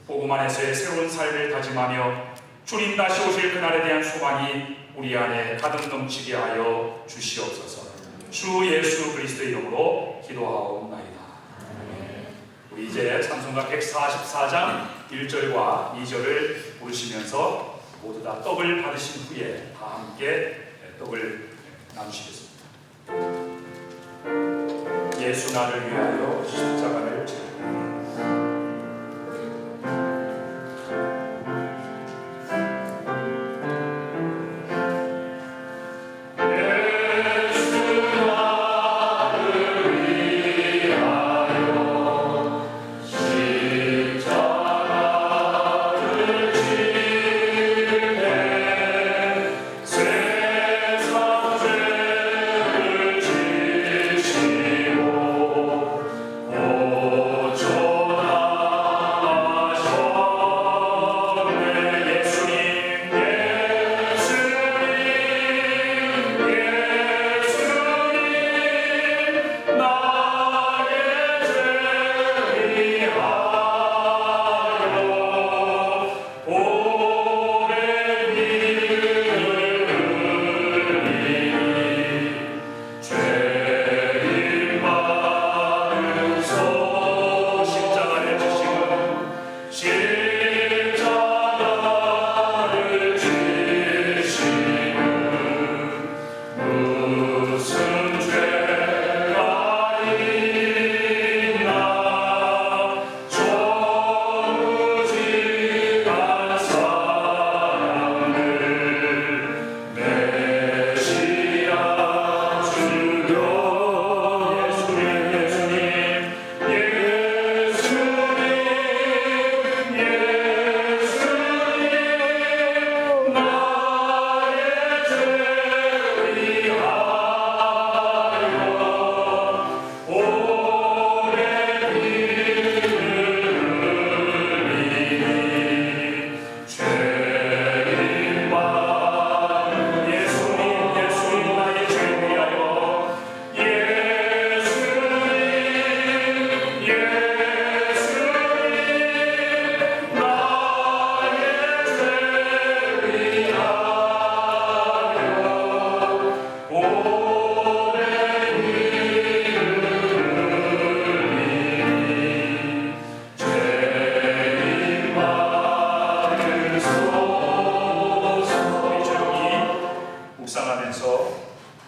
[SPEAKER 2] 복음 안에서의 새로운 삶을 다짐하며 주님 다시 오실 그날에 대한 소망이 우리 안에 가득 넘치게 하여 주시옵소서. 주 예수 그리스도의 이름으로 기도하옵나이다. 우리 이제 찬송가 144장 1절과 2절을 부르시면서 모두 다 떡을 받으신 후에 다 함께 떡을 나누시겠습니다. 예수 나를 위하여 십자가를 지고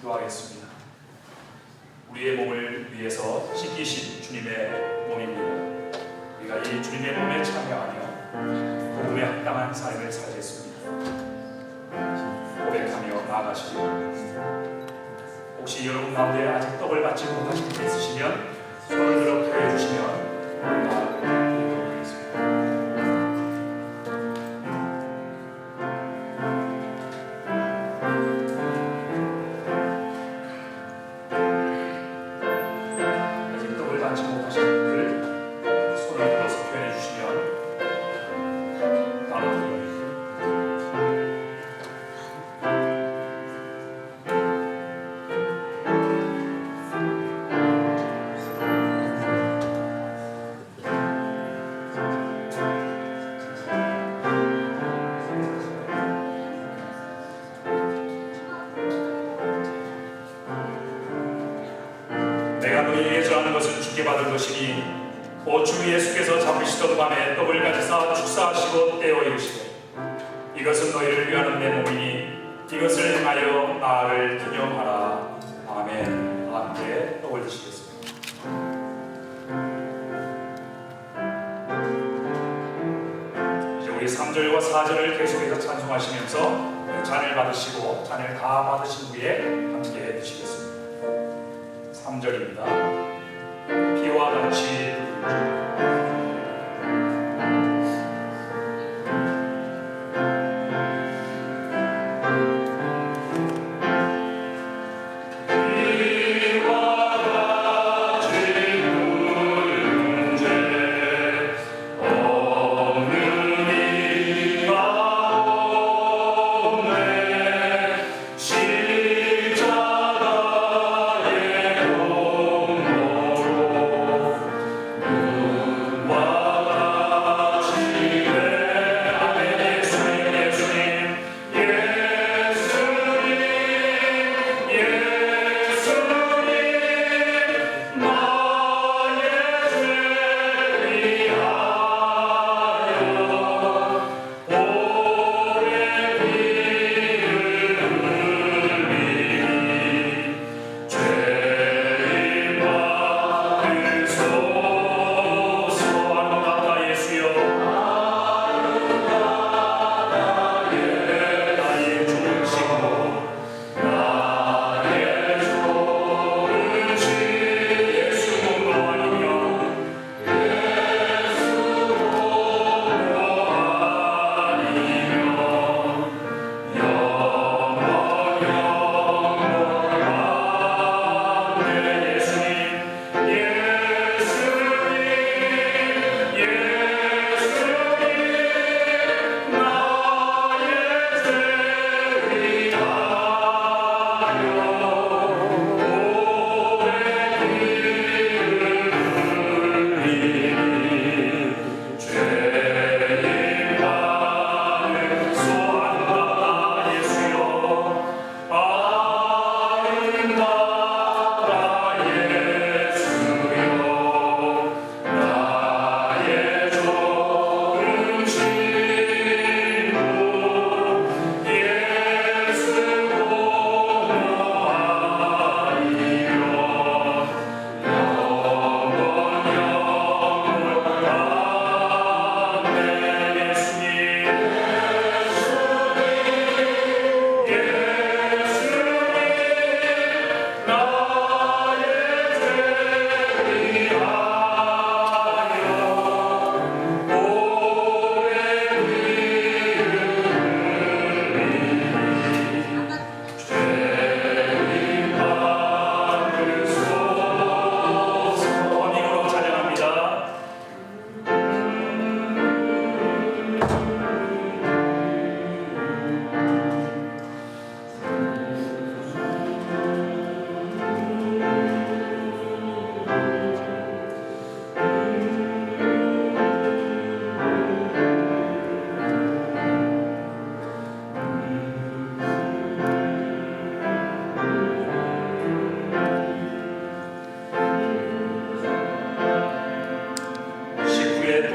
[SPEAKER 2] 기도하겠습니다. 우리의 몸을 위해서 찢기신 주님의 몸입니다. 우리가 이 주님의 몸에 참여하며 복음에 합당한 삶을 살겠습니다. 고백하며 나아가시기 바랍니다. 혹시 여러분 가운데 아직 떡을 받지 못하신 분 있으시면 손을 들어 기도해 주시면 내가 너희에게 전하는 것은 주께 받을 것이니 오 주 예수께서 잡으시던 밤에 떡을 가지사 축사하시고 떼어 이르시되 이것은 너희를 위하는 내 몸이니 이것을 행하여 나를 기념하라. 아멘. 함께 떡을 드시겠습니다. 이제 우리 3절과 1절과 4절을 계속해서 찬송하시면서 잔을 받으시고 잔을 다 받으신 후에 함께 해주시겠습니다. 3절입니다. 피와 같이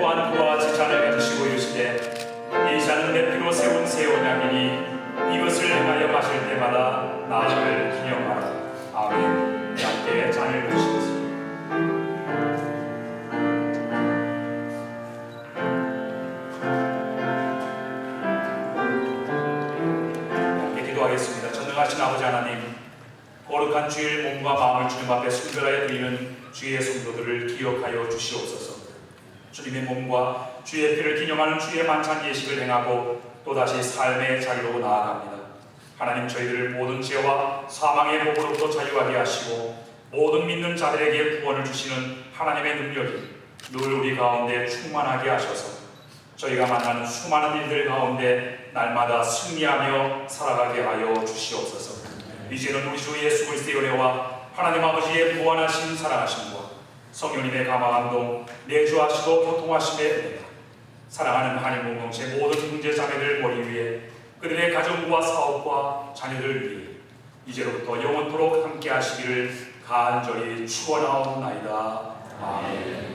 [SPEAKER 2] 또한 그와 같이 잔을 가지시고 이르시되 이 잔은 내 피로 세운 새 언약이니 이것을 행하여 마실 때마다 나를 기념하라. 아멘. 함께 잔을 드시겠습니다. 함께 기도하겠습니다. 전능하신 아버지 하나님, 거룩한 주일 몸과 마음을 주님 앞에 순결하여 드리는 주의 성도들을 기억하여 주시옵소서. 주님의 몸과 주의 피를 기념하는 주의 만찬 예식을 행하고 또다시 삶의 자리로 나아갑니다. 하나님, 저희들을 모든 죄와 사망의 목으로부터 자유하게 하시고 모든 믿는 자들에게 구원을 주시는 하나님의 능력이 늘 우리 가운데 충만하게 하셔서 저희가 만나는 수많은 일들 가운데 날마다 승리하며 살아가게 하여 주시옵소서. 이제는 우리 주 예수 그리스도의 은혜와 하나님 아버지의 무한하신 사랑하심과 성령님의 감화감동 내주하시고 교통하심에 은혜가 사랑하는 하나님 공동체 모든 형제 자매들 머리 위에 그들의 가정과 사업과 자녀들 위해 이제로부터 영원토록 함께 하시기를 간절히 축원하옵나이다. 아멘.